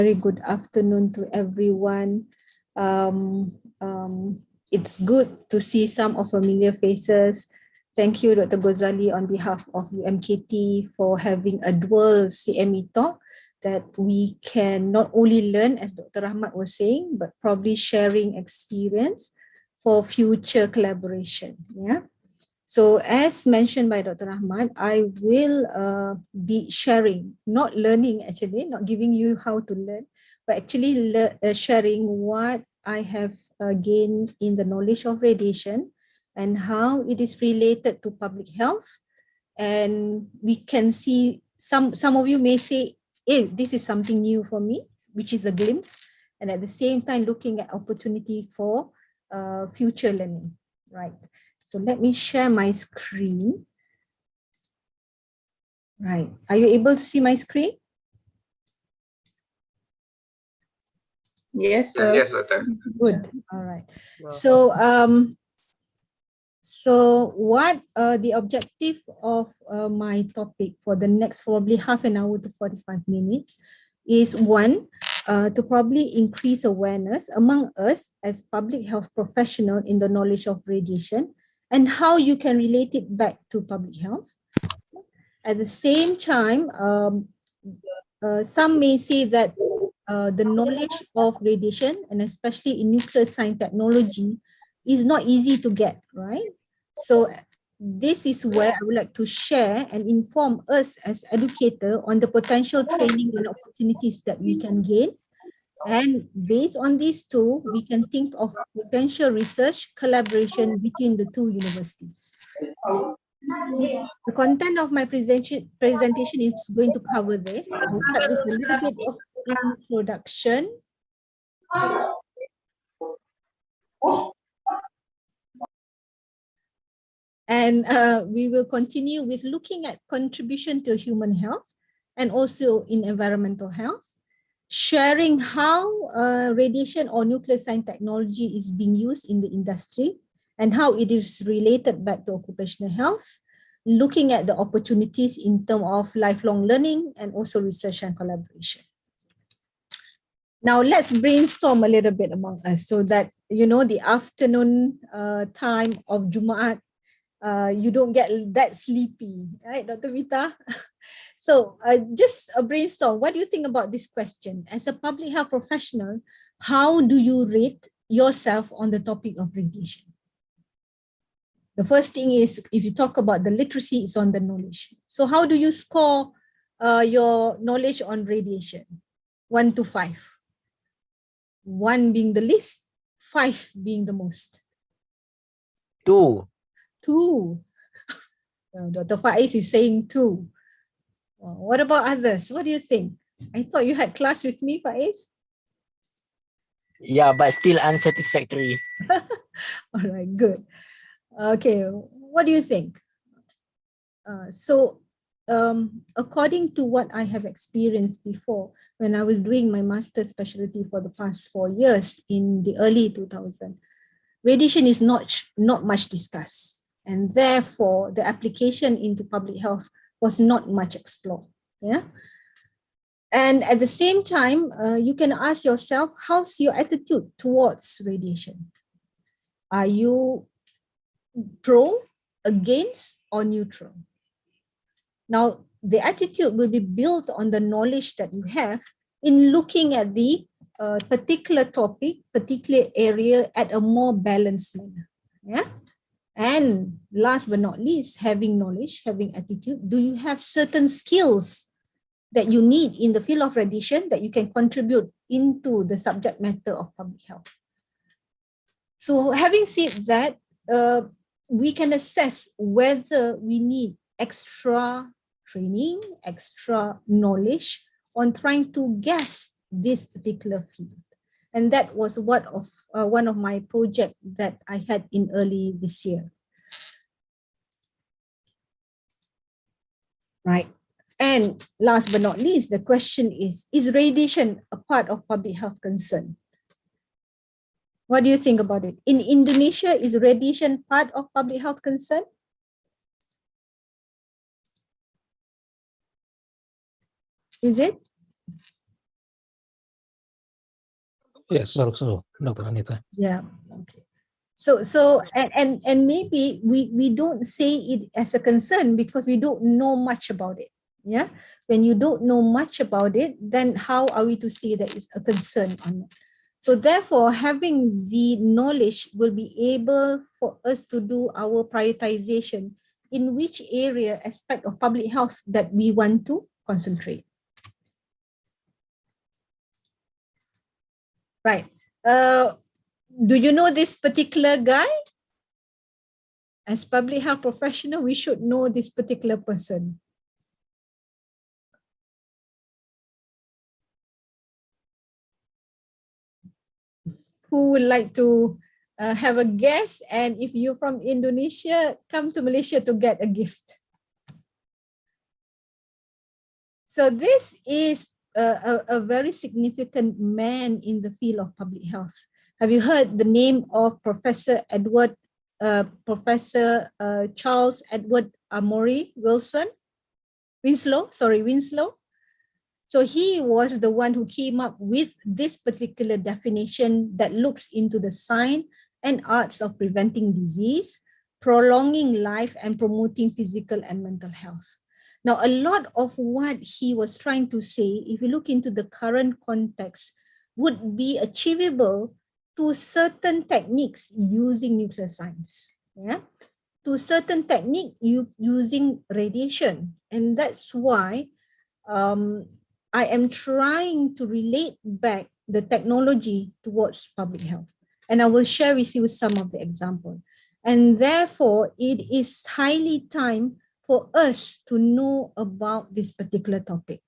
Very good afternoon to everyone. It's good to see some of familiar faces. Thank you, Dr. Ghazali, on behalf of UMKT for having a dual CME talk that we can not only learn, as Dr. Rahmat was saying, but probably sharing experience for future collaboration. Yeah. So as mentioned by Dr. Rahmat, I will be sharing, not learning actually, not giving you how to learn, but actually sharing what I have gained in the knowledge of radiation and how it is related to public health. And we can see, some of you may say, hey, this is something new for me, which is a glimpse. And at the same time, looking at opportunity for future learning, right? So let me share my screen. Right. Are you able to see my screen? Yes, sir. Yes, Doctor. Good. All right. So, what the objective of my topic for the next probably half an hour to 45 minutes is one, to probably increase awareness among us as public health professionals in the knowledge of radiation and how you can relate it back to public health. At the same time, some may say that the knowledge of radiation, and especially in nuclear science technology, is not easy to get, right? So this is where I would like to share and inform us as educators on the potential training and opportunities that we can gain. And based on these two, we can think of potential research collaboration between the two universities. The content of my presentation is going to cover this. I'll start with a little bit of introduction. And we will continue with looking at contribution to human health and also in environmental health, sharing how radiation or nuclear science technology is being used in the industry and how it is related back to occupational health, looking at the opportunities in terms of lifelong learning and also research and collaboration. Now let's brainstorm a little bit among us so that, you know, the afternoon time of Jumaat, you don't get that sleepy, right, Dr. Vita? So just a brainstorm. What do you think about this question? As a public health professional, how do you rate yourself on the topic of radiation? The first thing is, if you talk about the literacy, it's on the knowledge. So how do you score your knowledge on radiation? 1 to 5. 1 being the least, 5 being the most. 2. 2. Dr. Faiz is saying 2. What about others? What do you think? I thought you had class with me, Faiz. Yeah, but still unsatisfactory. All right, good. Okay, what do you think? According to what I have experienced before, when I was doing my master's specialty for the past 4 years in the early 2000s, radiation is not much discussed. And therefore, the application into public health was not much explored. Yeah. And at the same time, you can ask yourself, how's your attitude towards radiation? Are you pro, against, or neutral? Now, the attitude will be built on the knowledge that you have in looking at the particular topic, particular area at a more balanced manner. Yeah. And last but not least, having knowledge, having attitude, do you have certain skills that you need in the field of radiation that you can contribute into the subject matter of public health? So having said that, we can assess whether we need extra training, extra knowledge on trying to grasp this particular field. And that was one of my projects that I had in early this year. Right. And last but not least, the question is radiation a part of public health concern? What do you think about it? In Indonesia, is radiation part of public health concern? Is it? Yes, also, Dr. Anita. Yeah. Okay. And maybe we don't say it as a concern because we don't know much about it. Yeah. When you don't know much about it, then how are we to say that it's a concern or not? So therefore, having the knowledge will be able for us to do our prioritization in which area, aspect of public health that we want to concentrate. Right. Do you know this particular guy? As public health professional, we should know this particular person. Who would like to have a guess? And if you're from Indonesia, come to Malaysia to get a gift. So this is a very significant man in the field of public health. Have you heard the name of Professor Charles Edward Amory Winslow? So he was the one who came up with this particular definition that looks into the science and arts of preventing disease, prolonging life, and promoting physical and mental health. Now, a lot of what he was trying to say, if you look into the current context, would be achievable to certain techniques using nuclear science. Yeah, to certain technique using radiation. And that's why I am trying to relate back the technology towards public health. And I will share with you some of the examples. And therefore, it is highly time for us to know about this particular topic.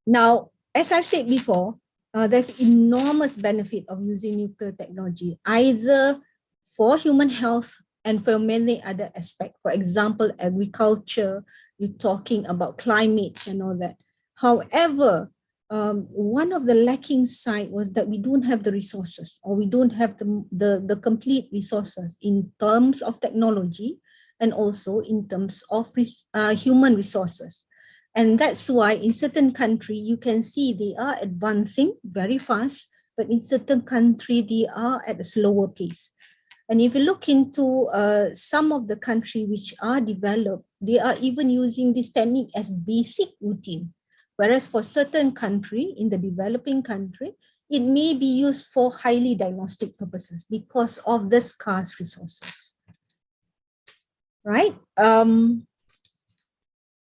Now, as I've said before, there's enormous benefit of using nuclear technology, either for human health and for many other aspects. For example, agriculture, you're talking about climate and all that. However, one of the lacking side was that we don't have the resources, or we don't have the complete resources in terms of technology and also in terms of human resources. And that's why in certain countries, you can see they are advancing very fast, but in certain countries, they are at a slower pace. And if you look into some of the countries which are developed, they are even using this technique as basic routine. Whereas for certain country, in the developing country, it may be used for highly diagnostic purposes because of the scarce resources. Right?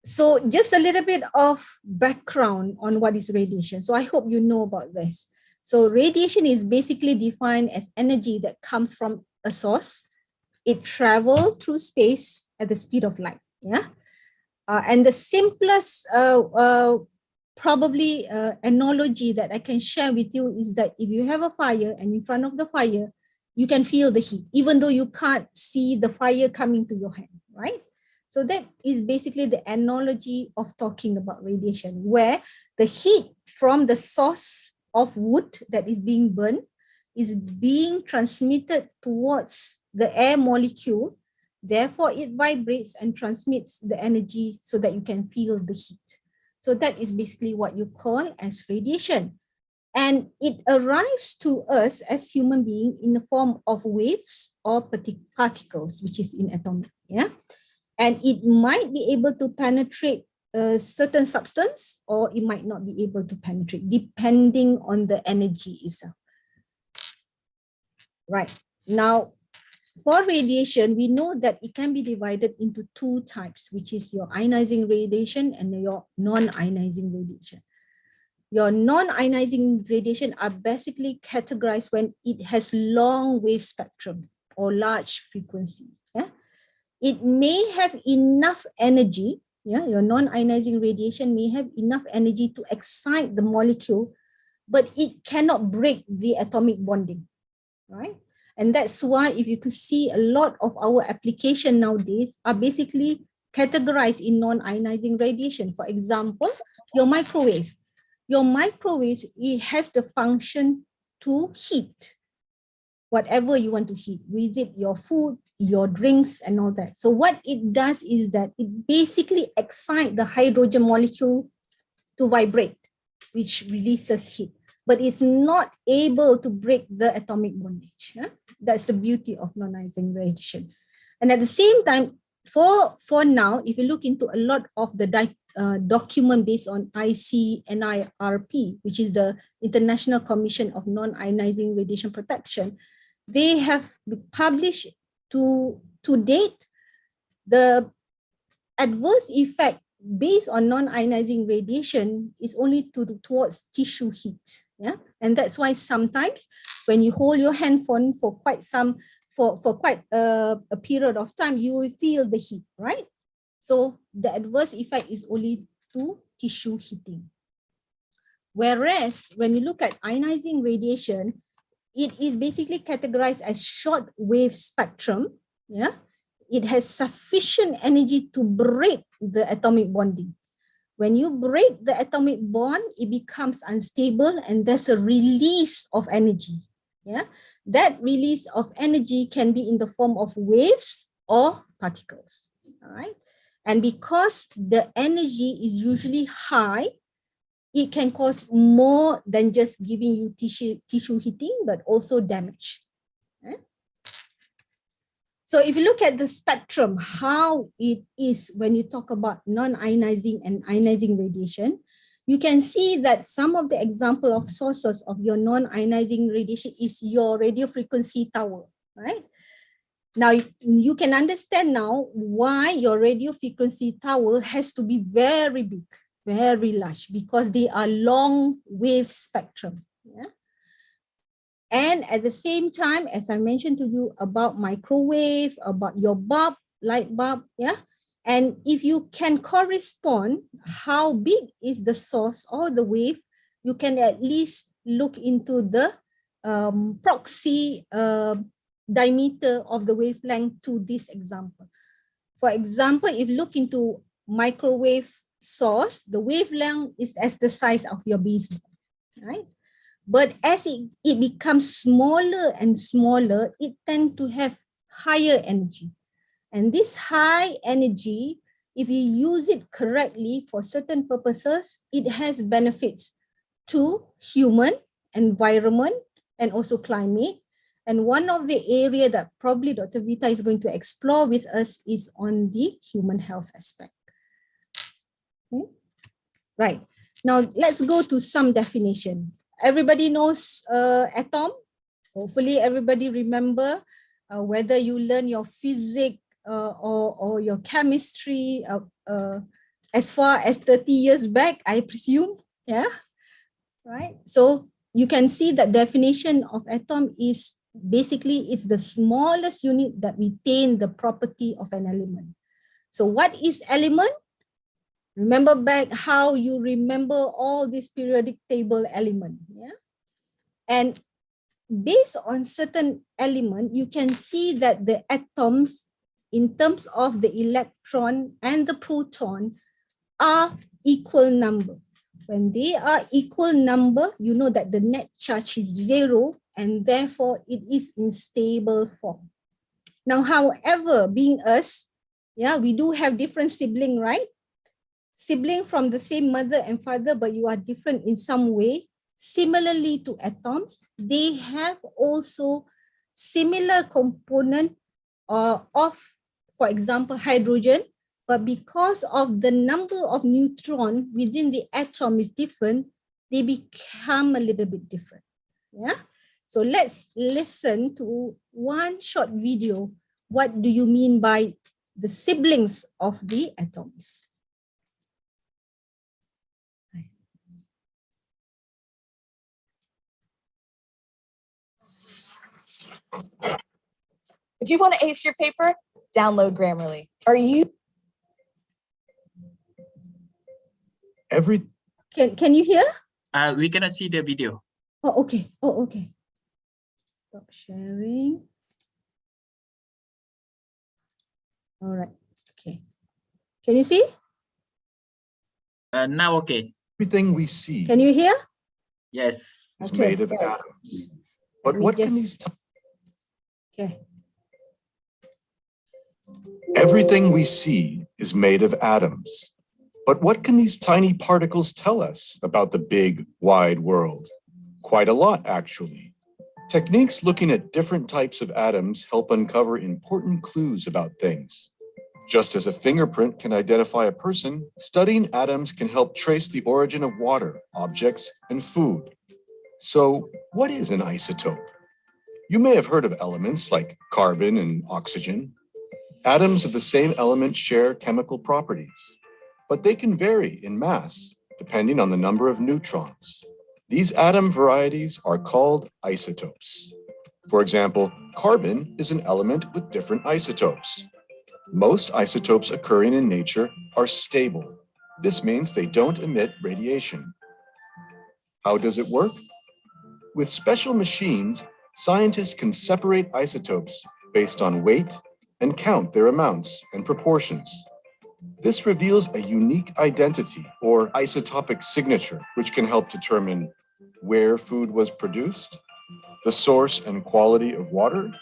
So just a little bit of background on what is radiation. So I hope you know about this. So radiation is basically defined as energy that comes from a source. It travels through space at the speed of light. Yeah. And the simplest analogy that I can share with you is that if you have a fire and in front of the fire, you can feel the heat, even though you can't see the fire coming to your hand, right? So that is basically the analogy of talking about radiation, where the heat from the source of wood that is being burned is being transmitted towards the air molecule. Therefore, it vibrates and transmits the energy so that you can feel the heat. So that is basically what you call as radiation. And it arrives to us as human beings in the form of waves or particles, which is in atomic. Yeah. And it might be able to penetrate a certain substance, or it might not be able to penetrate, depending on the energy itself. Right. Now, for radiation, we know that it can be divided into two types, which is your ionizing radiation and your non-ionizing radiation. Your non-ionizing radiation are basically categorized when it has long wave spectrum or large frequency. Yeah? It may have enough energy. Yeah, your non-ionizing radiation may have enough energy to excite the molecule, but it cannot break the atomic bonding, right? And that's why if you could see a lot of our application nowadays are basically categorized in non-ionizing radiation. For example, your microwave. Your microwave, it has the function to heat whatever you want to heat, with it your food, your drinks, and all that. So what it does is that it basically excites the hydrogen molecule to vibrate, which releases heat. but it's not able to break the atomic bondage. That's the beauty of non-ionizing radiation. And at the same time, for now, if you look into a lot of the document based on ICNIRP, which is the International Commission of Non-Ionizing Radiation Protection, they have published to date the adverse effect based on non-ionizing radiation is only towards tissue heat. Yeah, and that's why sometimes when you hold your handphone for quite a period of time, you will feel the heat, right? So the adverse effect is only to tissue heating. Whereas when you look at ionizing radiation, it is basically categorized as short wave spectrum. Yeah, it has sufficient energy to break the atomic bonding. When you break the atomic bond, it becomes unstable and there's a release of energy. Yeah, that release of energy can be in the form of waves or particles. All right, and because the energy is usually high, it can cause more than just giving you tissue heating, but also damage. Okay? So if you look at the spectrum, how it is when you talk about non-ionizing and ionizing radiation, you can see that some of the example of sources of your non-ionizing radiation is your radio frequency tower, right? Now, you can understand now why your radio frequency tower has to be very big, very large, because they are long wave spectrum. Yeah? And at the same time, as I mentioned to you about microwave, about your bulb, light bulb, yeah? And if you can correspond how big is the source or the wave, you can at least look into the proxy diameter of the wavelength to this example. For example, if you look into microwave source, the wavelength is as the size of your baseball, right? But as it becomes smaller and smaller, it tends to have higher energy. And this high energy, if you use it correctly for certain purposes, it has benefits to human, environment, and also climate. And one of the areas that probably Dr. Vita is going to explore with us is on the human health aspect. Okay. Right. Now, let's go to some definition. Everybody knows atom. Hopefully, everybody remember whether you learn your physics or your chemistry as far as 30 years back, I presume. Yeah. Right. So you can see that definition of atom is basically it's the smallest unit that retain the property of an element. So what is element? Remember back how you remember all these periodic table element. Yeah. And based on certain element, you can see that the atoms in terms of the electron and the proton are equal number. When they are equal number, you know that the net charge is 0 and therefore it is in stable form. Now, however, being us, yeah, we do have different sibling, right? Sibling from the same mother and father, but you are different in some way. Similarly to atoms, they have also similar component of, for example, hydrogen, but because of the number of neutrons within the atom is different, they become a little bit different. Yeah. So let's listen to one short video. What do you mean by the siblings of the atoms? If you want to ace your paper, download Grammarly. Are you? Can you hear? We cannot see the video. Oh, okay. Oh, okay. Stop sharing. All right. Okay. Can you see? Now, okay. Everything we see Can you hear? Yes. is Okay. made of atoms. But Let me what can just- these? Okay. Everything we see is made of atoms. But what can these tiny particles tell us about the big, wide world? Quite a lot, actually. Techniques looking at different types of atoms help uncover important clues about things. Just as a fingerprint can identify a person, studying atoms can help trace the origin of water, objects, and food. So, what is an isotope? You may have heard of elements like carbon and oxygen. Atoms of the same element share chemical properties, but they can vary in mass depending on the number of neutrons. These atom varieties are called isotopes. For example, carbon is an element with different isotopes. Most isotopes occurring in nature are stable. This means they don't emit radiation. How does it work? With special machines, scientists can separate isotopes based on weight and count their amounts and proportions. This reveals a unique identity or isotopic signature, which can help determine where food was produced, the source and quality of water.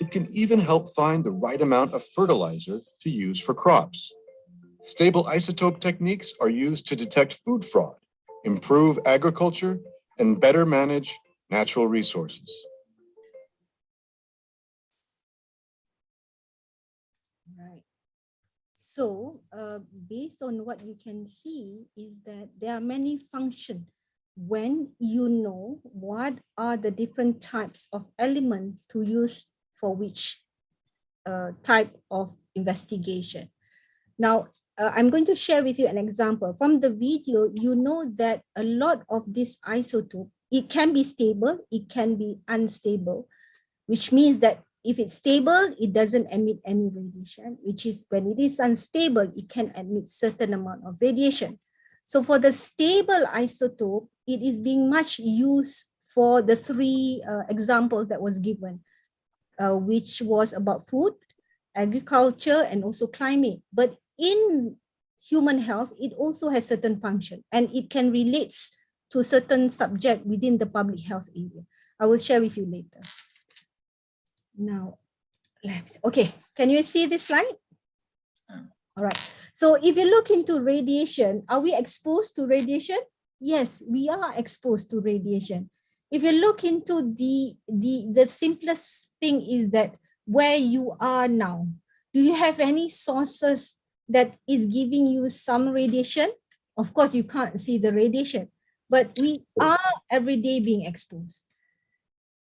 It can even help find the right amount of fertilizer to use for crops. Stable isotope techniques are used to detect food fraud, improve agriculture, and better manage natural resources. Right. So, based on what you can see is that there are many functions when you know what are the different types of element to use for which type of investigation. Now, I'm going to share with you an example. From the video, you know that a lot of this isotope, it can be stable, it can be unstable, which means that if it's stable, it doesn't emit any radiation, which is when it is unstable, it can emit certain amount of radiation. So for the stable isotope, it is being much used for the three examples that was given, which was about food, agriculture, and also climate. But in human health, it also has certain function and it can relate to certain subject within the public health area. I will share with you later. Now, okay, can you see this slide? All right. So if you look into radiation, are we exposed to radiation? Yes, we are exposed to radiation. If you look into the simplest thing is that where you are now, do you have any sources that is giving you some radiation? Of course, you can't see the radiation, but we are every day being exposed.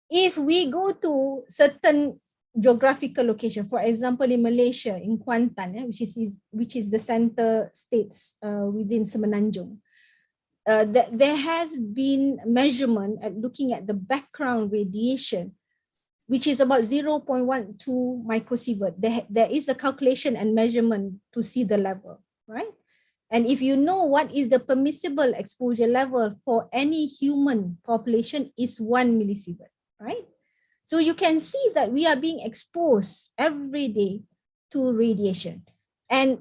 If we go to certain geographical location, for example, in Malaysia, in Kuantan, which is the center states within Semenanjung, there has been measurement at looking at the background radiation, which is about 0.12 microsievert. There is a calculation and measurement to see the level, right? And if you know what is the permissible exposure level for any human population is 1 millisievert, right? So you can see that we are being exposed every day to radiation. And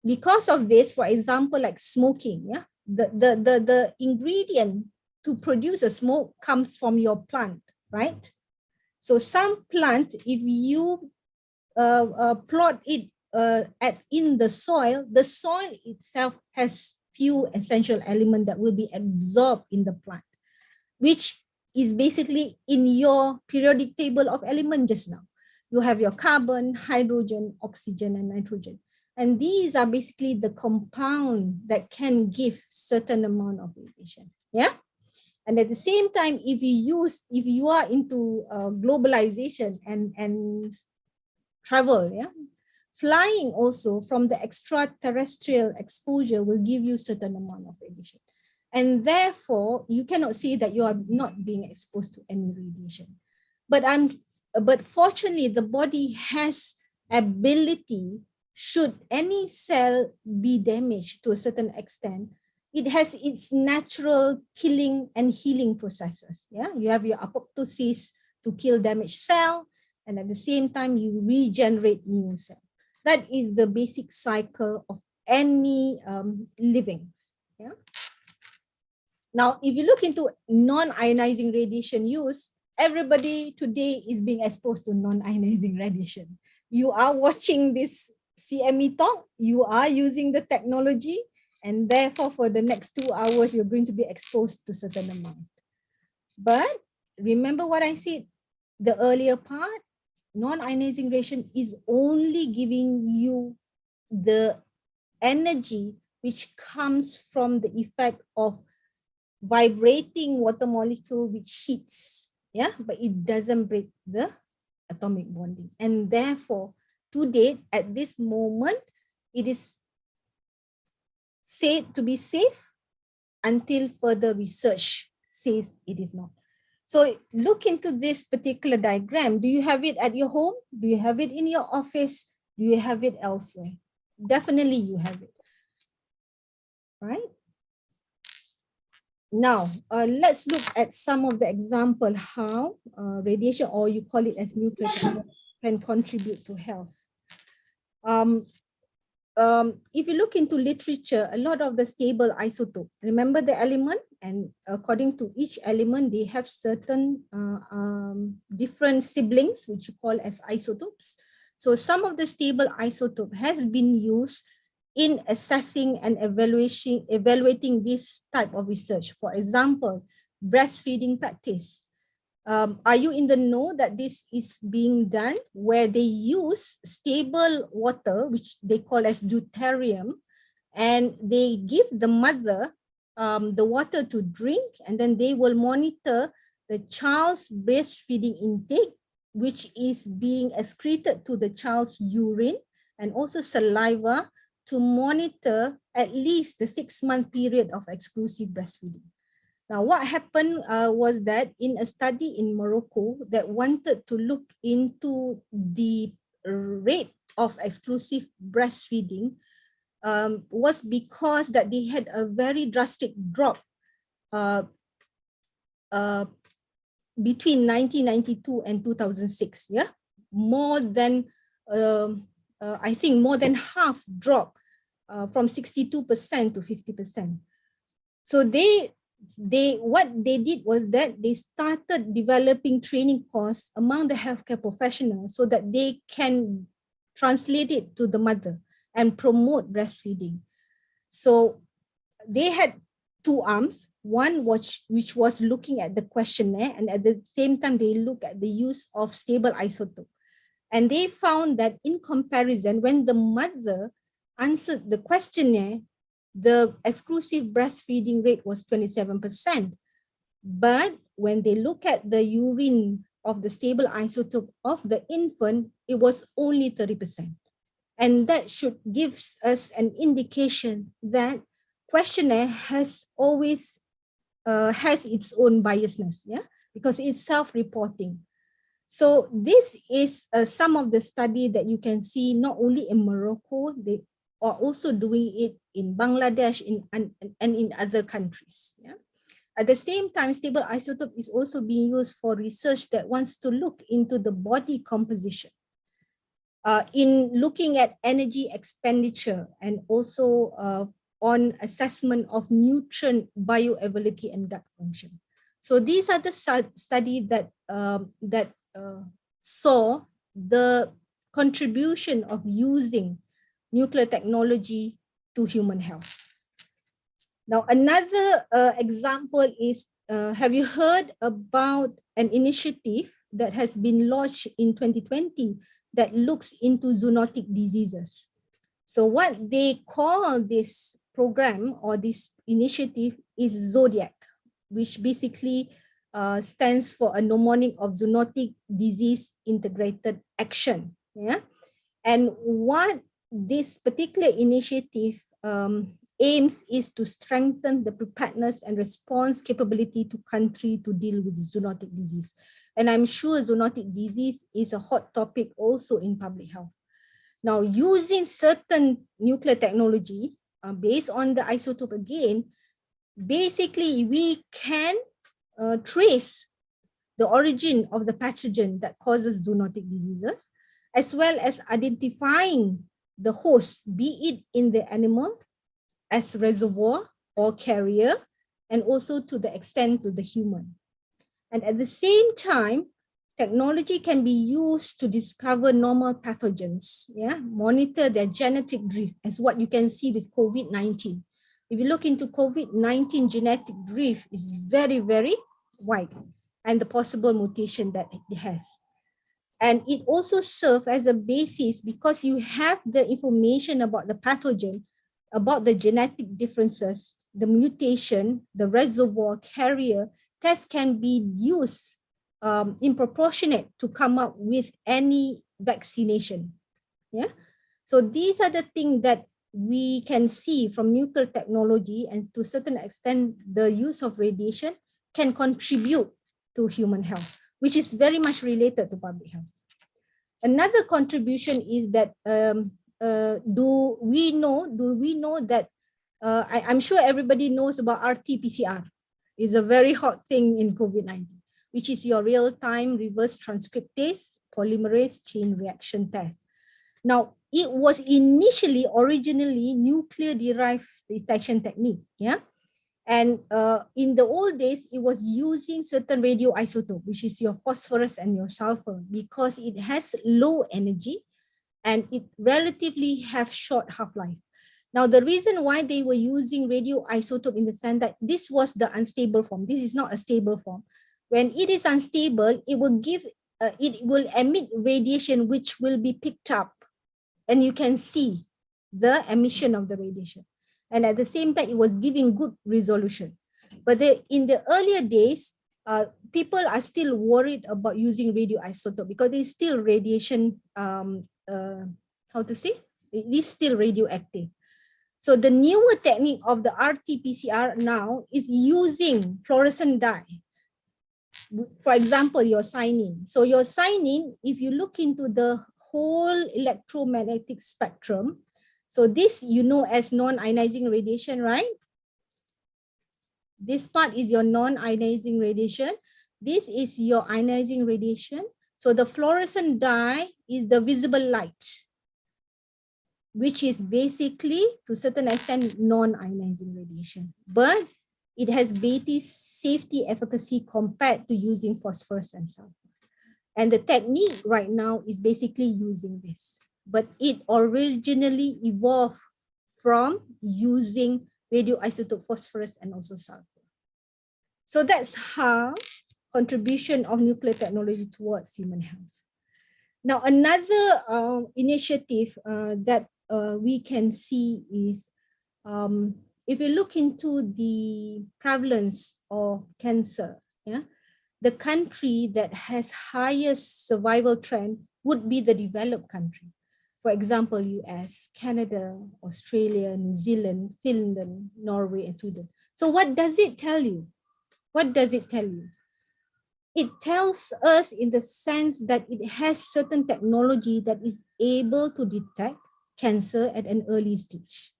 because of this, for example, like smoking, yeah, the ingredient to produce a smoke comes from your plant, right? So some plant, if you plot it in the soil itself has few essential elements that will be absorbed in the plant, which is basically in your periodic table of elements just now. You have your carbon, hydrogen, oxygen, and nitrogen. And these are basically the compound that can give certain amount of radiation. Yeah. And at the same time, if you are into globalization and travel, yeah, flying also from the extraterrestrial exposure will give you certain amount of radiation. And therefore, you cannot say that you are not being exposed to any radiation. But fortunately, the body has ability, should any cell be damaged to a certain extent, it has its natural killing and healing processes. Yeah, you have your apoptosis to kill damaged cell, and at the same time, you regenerate new cell. That is the basic cycle of any livings. Yeah. Now, if you look into non-ionizing radiation use, everybody today is being exposed to non-ionizing radiation. You are watching this CME talk, you are using the technology, and therefore for the next 2 hours, you're going to be exposed to certain amount. But remember what I said, the earlier part, non-ionizing radiation is only giving you the energy which comes from the effect of vibrating water molecule which heats, yeah, but it doesn't break the atomic bonding. And therefore, to date, at this moment, it is said to be safe until further research says it is not. So look into this particular diagram. Do you have it at your home? Do you have it in your office? Do you have it elsewhere? Definitely you have it, right? Now, let's look at some of the example how radiation, or you call it as nuclear technology, can contribute to health. If you look into literature, a lot of the stable isotope, remember the element, and according to each element, they have certain different siblings, which you call as isotopes. So some of the stable isotope has been used in assessing and evaluating this type of research. For example, breastfeeding practice. Are you in the know that this is being done where they use stable water, which they call as deuterium, and they give the mother the water to drink, and then they will monitor the child's breastfeeding intake, which is being excreted to the child's urine and also saliva to monitor at least the 6-month period of exclusive breastfeeding. Now, what happened was that in a study in Morocco that wanted to look into the rate of exclusive breastfeeding was because that they had a very drastic drop between 1992 and 2006. Yeah, more than I think more than half drop from 62% to 50%. So what they did was that they started developing training courses among the healthcare professionals so that they can translate it to the mother and promote breastfeeding. So they had two arms, one which was looking at the questionnaire, and at the same time they look at the use of stable isotope. And they found that in comparison, when the mother answered the questionnaire, the exclusive breastfeeding rate was 27%. But when they look at the urine of the stable isotope of the infant, it was only 30%. And that should give us an indication that questionnaire has always has its own biasness, yeah, because it's self-reporting. So this is some of the study that you can see not only in Morocco, they are also doing it in Bangladesh and in other countries. Yeah? At the same time, stable isotope is also being used for research that wants to look into the body composition. In looking at energy expenditure and also on assessment of nutrient bioavailability and gut function. So these are the studies that saw the contribution of using nuclear technology to human health. Now, another example is, have you heard about an initiative that has been launched in 2020 that looks into zoonotic diseases? So what they call this program or this initiative is Zodiac, which basically stands for a mnemonic of zoonotic disease integrated action. Yeah, and what this particular initiative aims is to strengthen the preparedness and response capability to country to deal with zoonotic disease. And I'm sure zoonotic disease is a hot topic also in public health. Now, using certain nuclear technology based on the isotope again, basically we can trace the origin of the pathogen that causes zoonotic diseases, as well as identifying the host, be it in the animal as reservoir or carrier, and also to the extent to the human. And at the same time, technology can be used to discover normal pathogens, yeah, monitor their genetic drift, as what you can see with COVID-19. If you look into COVID-19 genetic drift, is very, very wide and the possible mutation that it has. And it also serves as a basis because you have the information about the pathogen, about the genetic differences, the mutation, the reservoir, carrier. Tests can be used in proportionate to come up with any vaccination. Yeah. So these are the things that we can see from nuclear technology, and to a certain extent, the use of radiation can contribute to human health, which is very much related to public health. Another contribution is that do we know that I'm sure everybody knows about RT-PCR. It's a very hot thing in COVID-19, which is your real-time reverse transcriptase polymerase chain reaction test. Now, it was originally nuclear-derived detection technique, yeah? And in the old days, it was using certain radioisotope, which is your phosphorus and your sulfur, because it has low energy and it relatively have short half-life. Now, the reason why they were using radioisotope in the sense that this was the unstable form. This is not a stable form. When it is unstable, it will emit radiation which will be picked up, and you can see the emission of the radiation. And at the same time, it was giving good resolution. But in the earlier days, people are still worried about using radioisotope because there's still radiation, it is still radioactive. So the newer technique of the RT-PCR now is using fluorescent dye. For example, your signing. So your signing, if you look into the whole electromagnetic spectrum, so this you know as non-ionizing radiation, right? This part is your non-ionizing radiation. This is your ionizing radiation. So the fluorescent dye is the visible light, which is basically, to a certain extent, non-ionizing radiation. But it has better safety efficacy compared to using phosphorus and sulfur. And the technique right now is basically using this. But it originally evolved from using radioisotope phosphorus and also sulfur. So that's how contribution of nuclear technology towards human health. Now, another initiative that we can see is if you look into the prevalence of cancer, yeah, the country that has highest survival trend would be the developed country. For example, US, Canada, Australia, New Zealand, Finland, Norway, and Sweden. So what does it tell you? What does it tell you? It tells us in the sense that it has certain technology that is able to detect cancer at an early stage.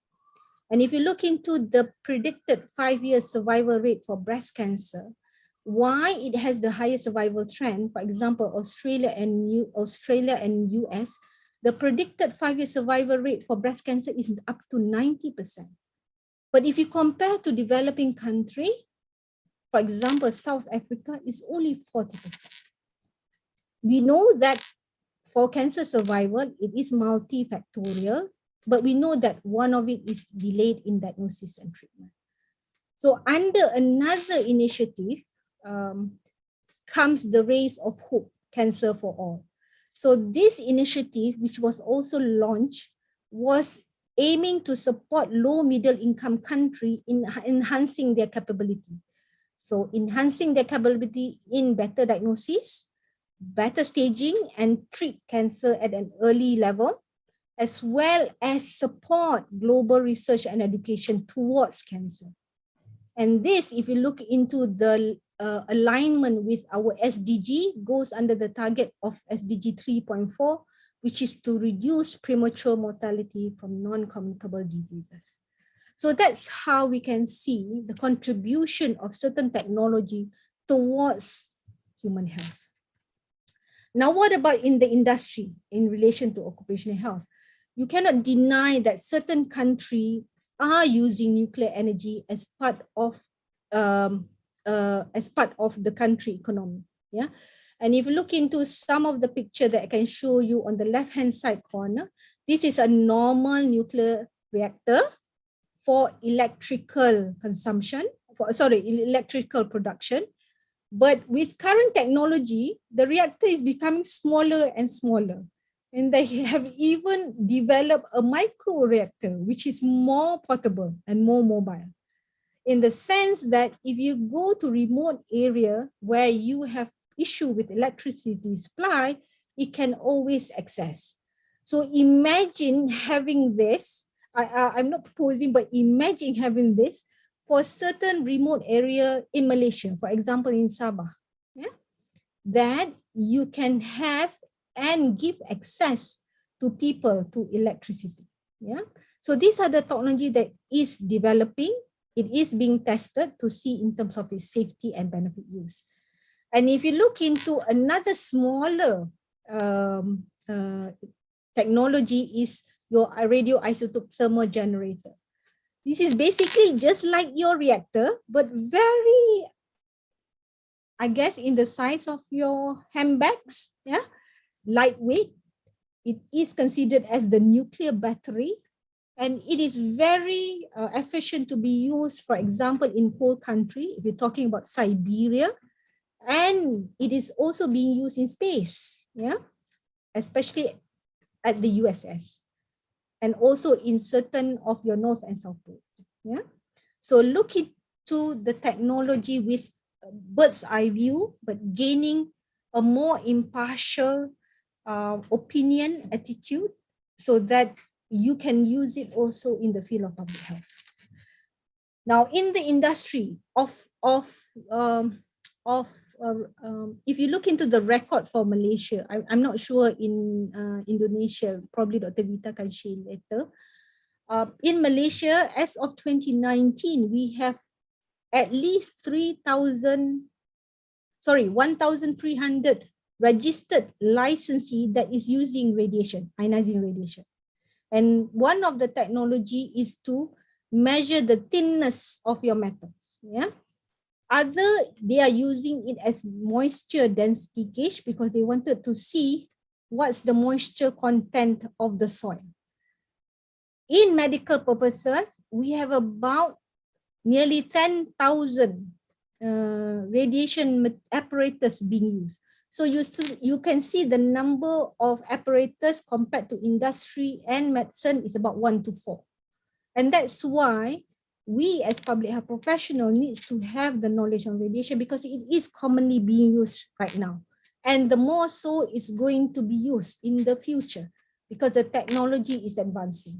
And if you look into the predicted 5-year survival rate for breast cancer, why it has the highest survival trend, for example, Australia and US, the predicted 5-year survival rate for breast cancer is up to 90%. But if you compare to developing country, for example, South Africa is only 40%. We know that for cancer survival, it is multifactorial, but we know that one of it is delayed in diagnosis and treatment. So under another initiative comes the Race of Hope, Cancer for All. So this initiative, which was also launched, was aiming to support low middle income country in enhancing their capability. So enhancing their capability in better diagnosis, better staging, and treat cancer at an early level, as well as support global research and education towards cancer. And this, if you look into the alignment with our SDG, goes under the target of SDG 3.4, which is to reduce premature mortality from non-communicable diseases. So that's how we can see the contribution of certain technology towards human health. Now, what about in the industry in relation to occupational health? You cannot deny that certain countries are using nuclear energy as part of the country economy. Yeah, and if you look into some of the picture that I can show you on the left-hand side corner, this is a normal nuclear reactor for electrical consumption, electrical production. But with current technology, the reactor is becoming smaller and smaller. And they have even developed a micro reactor, which is more portable and more mobile. In the sense that if you go to remote area where you have issue with electricity supply, it can always access. So imagine having this, I'm not proposing, but imagine having this for certain remote area in Malaysia, for example, in Sabah, yeah, that you can have and give access to people to electricity. Yeah. So these are the technology that is developing. It is being tested to see in terms of its safety and benefit use. And if you look into another smaller technology is your radioisotope thermal generator. This is basically just like your reactor, but very, I guess, in the size of your handbags, yeah, lightweight. It is considered as the nuclear battery, and it is very efficient to be used, for example, in cold country, if you're talking about Siberia, and it is also being used in space, yeah, especially at the USS, and also in certain of your North and South Pole, yeah. So look into the technology with bird's eye view, but gaining a more impartial opinion, attitude, so that you can use it also in the field of public health. Now, in the industry if you look into the record for Malaysia, I'm not sure in Indonesia, probably Dr. Vita can share later. In Malaysia, as of 2019, we have at least 1,300 registered licensee that is using radiation, ionizing radiation. And one of the technology is to measure the thinness of your metals. Yeah. They are using it as moisture density gauge because they wanted to see what's the moisture content of the soil. In medical purposes, we have about nearly 10,000 radiation apparatus being used. So you can see the number of apparatus compared to industry and medicine is about 1 to 4. And that's why we as public health professionals needs to have the knowledge on radiation, because it is commonly being used right now. And the more so it's going to be used in the future because the technology is advancing.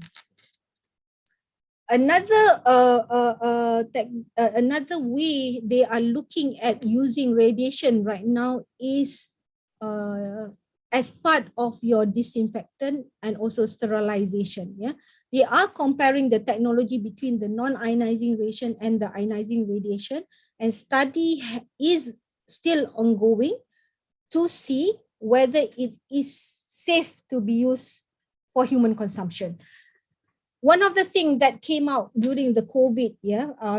Another another way they are looking at using radiation right now is as part of your disinfectant and also sterilization. Yeah, they are comparing the technology between the non-ionizing radiation and the ionizing radiation, and study is still ongoing to see whether it is safe to be used for human consumption. One of the things that came out during the COVID,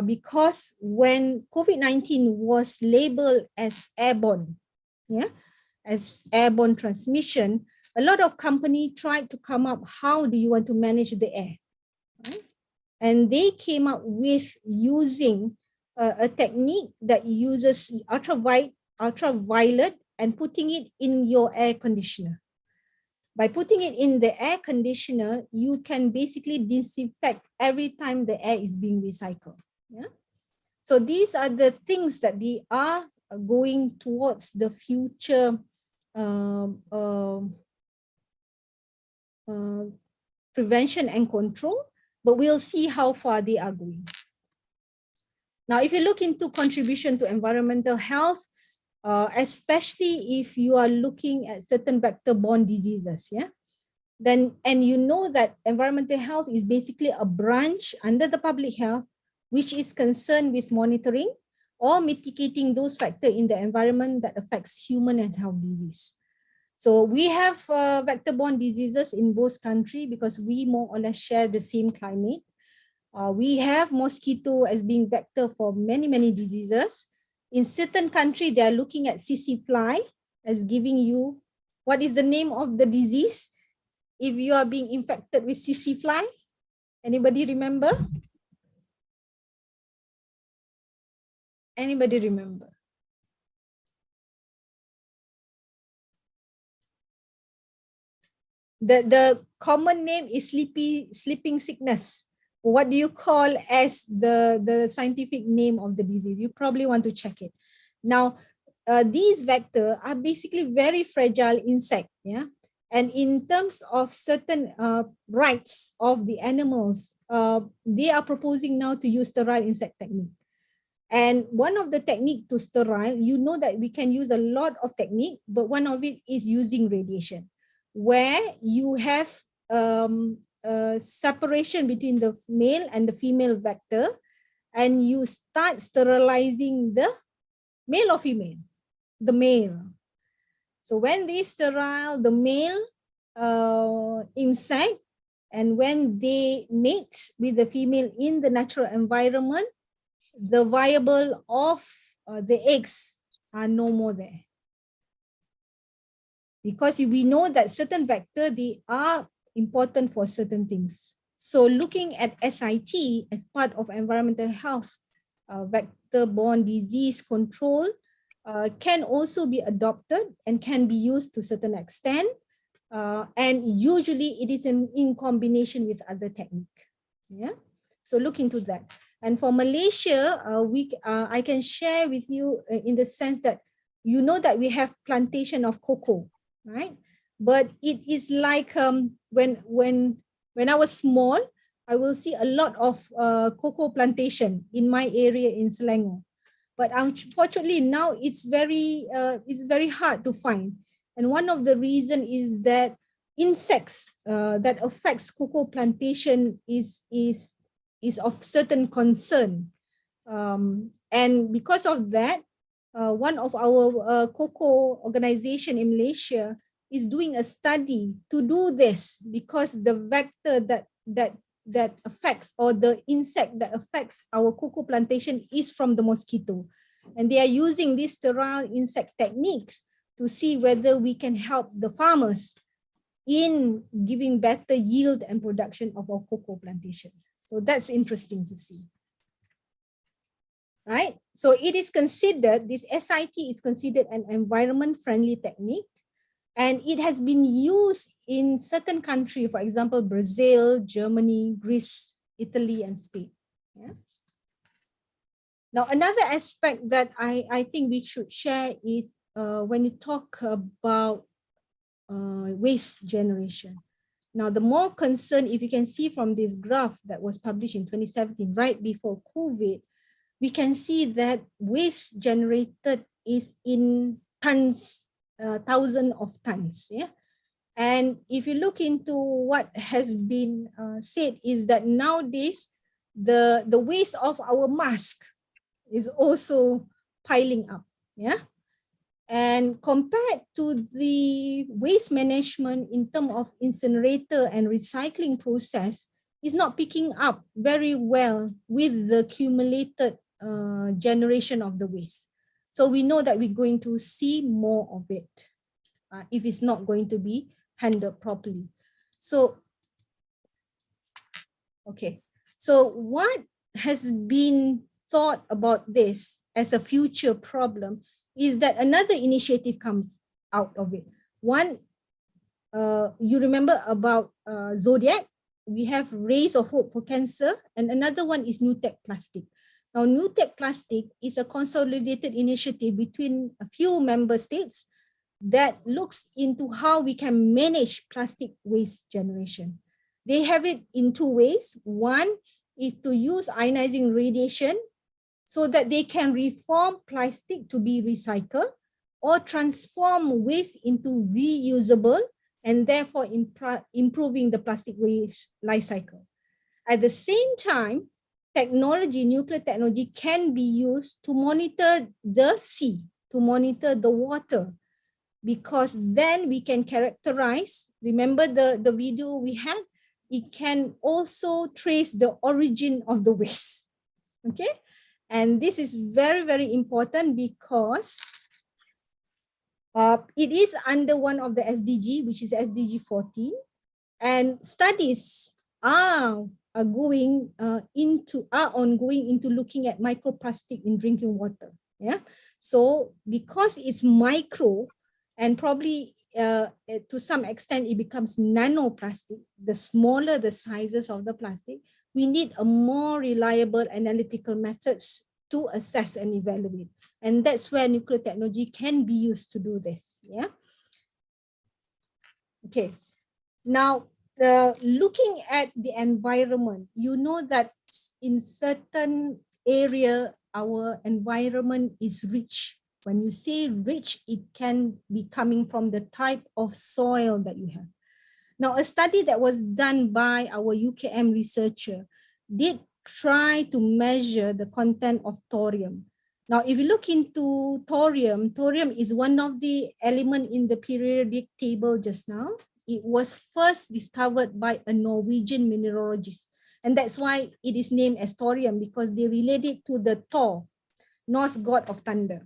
because when COVID-19 was labeled as airborne, as airborne transmission, a lot of companies tried to come up, how do you want to manage the air? Right? And they came up with using a technique that uses ultraviolet and putting it in your air conditioner. By putting it in the air conditioner, you can basically disinfect every time the air is being recycled. Yeah. So these are the things that they are going towards the future prevention and control, but we'll see how far they are going. Now, if you look into contribution to environmental health, especially if you are looking at certain vector-borne diseases, then, and you know that environmental health is basically a branch under the public health, which is concerned with monitoring or mitigating those factors in the environment that affects human and health disease. So we have vector-borne diseases in both countries because we more or less share the same climate. We have mosquito as being vector for many, many diseases. In certain countries, they are looking at CC fly as giving you, what is the name of the disease if you are being infected with CC fly? Anybody remember? Anybody remember? The common name is sleeping sickness. What do you call as the scientific name of the disease? You probably want to check it. Now, these vectors are basically very fragile insect, yeah. And in terms of certain rights of the animals, they are proposing now to use sterile insect technique. And one of the technique to sterile, you know that we can use a lot of technique, but one of it is using radiation, where you have separation between the male and the female vector, and you start sterilizing the male or female, the male. So when they sterile the male insect, and when they mate with the female in the natural environment, the viable of the eggs are no more there. Because we know that certain vector, they are important for certain things. So looking at SIT as part of environmental health, vector-borne disease control can also be adopted and can be used to a certain extent. And usually it is in combination with other technique. Yeah. So look into that. And for Malaysia, I can share with you in the sense that you know that we have plantation of cocoa, right? But it is like when I was small, I will see a lot of cocoa plantation in my area in Selangor. But unfortunately now it's very hard to find. And one of the reason is that insects that affects cocoa plantation is of certain concern. And because of that, one of our cocoa organization in Malaysia is doing a study to do this, because the vector that affects, or the insect that affects our cocoa plantation is from the mosquito. And they are using these sterile insect techniques to see whether we can help the farmers in giving better yield and production of our cocoa plantation. So that's interesting to see. Right? So it is considered, this SIT is considered an environment-friendly technique, and it has been used in certain countries, for example, Brazil, Germany, Greece, Italy, and Spain. Yeah. Now, another aspect that I think we should share is when you talk about waste generation. Now, the more concern, if you can see from this graph that was published in 2017, right before COVID, we can see that waste generated is in tons, thousands of tons. Yeah. And if you look into what has been said, is that nowadays the waste of our mask is also piling up. Yeah. And compared to the waste management in terms of incinerator and recycling process, is not picking up very well with the accumulated generation of the waste. So we know that we're going to see more of it if it's not going to be handled properly. So, okay. So what has been thought about this as a future problem is that another initiative comes out of it. One, you remember about Zodiac, we have Rays of Hope for Cancer, and another one is New Tech Plastic. Now, New Tech Plastic is a consolidated initiative between a few member states that looks into how we can manage plastic waste generation. They have it in two ways. One is to use ionizing radiation so that they can reform plastic to be recycled, or transform waste into reusable, and therefore improving the plastic waste life cycle. At the same time, technology, nuclear technology, can be used to monitor the sea, to monitor the water, because then we can characterize, remember the video we had, it can also trace the origin of the waste. Okay. And this is very, very important because it is under one of the SDG, which is SDG 14, and studies are ongoing into looking at microplastic in drinking water. Yeah. So because it's micro, and probably to some extent, it becomes nanoplastic. The smaller the sizes of the plastic, we need a more reliable analytical methods to assess and evaluate. And that's where nuclear technology can be used to do this. Yeah. Okay. Now, looking at the environment, you know that in certain area, our environment is rich. When you say rich, it can be coming from the type of soil that you have. Now, a study that was done by our UKM researcher did try to measure the content of thorium. Now, if you look into thorium, thorium is one of the elements in the periodic table just now. It was first discovered by a Norwegian mineralogist. And that's why it is named as thorium, because they relate it to the Thor, Norse god of thunder.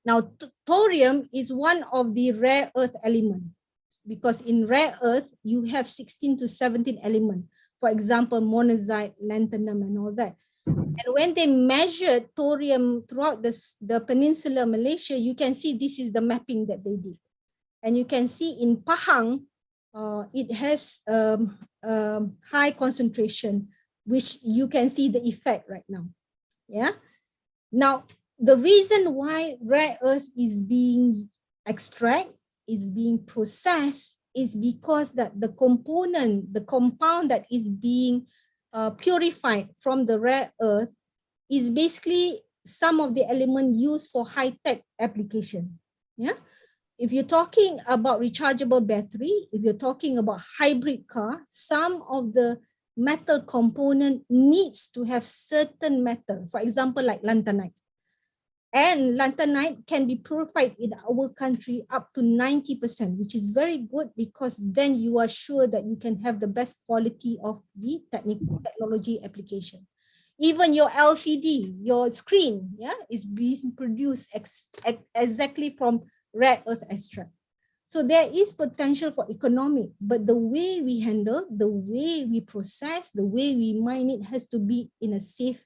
Now, thorium is one of the rare earth elements, because in rare earth, you have 16 to 17 elements. For example, monazite, lanthanum, and all that. And when they measured thorium throughout the peninsula Malaysia, you can see this is the mapping that they did. And you can see in Pahang, it has high concentration, which you can see the effect right now. Yeah. Now, the reason why rare earth is being extracted, is being processed, is because that the compound that is being purified from the rare earth is basically some of the elements used for high-tech application. Yeah. If you're talking about rechargeable battery, if you're talking about hybrid car, some of the metal component needs to have certain metal, for example, like lanthanide. And lanthanide can be purified in our country up to 90%, which is very good, because then you are sure that you can have the best quality of the technology application. Even your LCD, your screen, yeah, is being produced exactly from rare earth extract. So there is potential for economic, but the way we handle, the way we process, the way we mine it has to be in a safe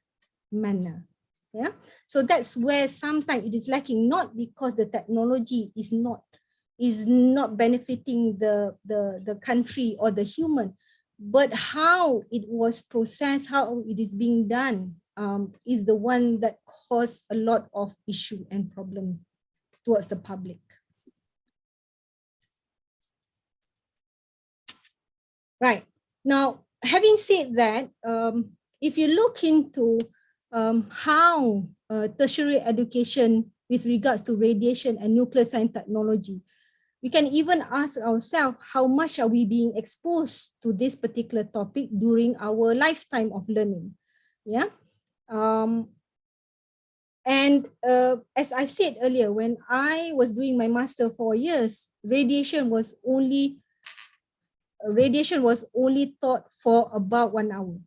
manner. Yeah. So that's where sometimes it is lacking, not because the technology is not benefiting the country or the human, but how it was processed, how it is being done is the one that caused a lot of issue and problem towards the public. Right. Now, having said that, if you look into how tertiary education with regards to radiation and nuclear science technology, we can even ask ourselves, how much are we being exposed to this particular topic during our lifetime of learning? Yeah. As I've said earlier, when I was doing my master 4 years, radiation was only taught for about 1 hour,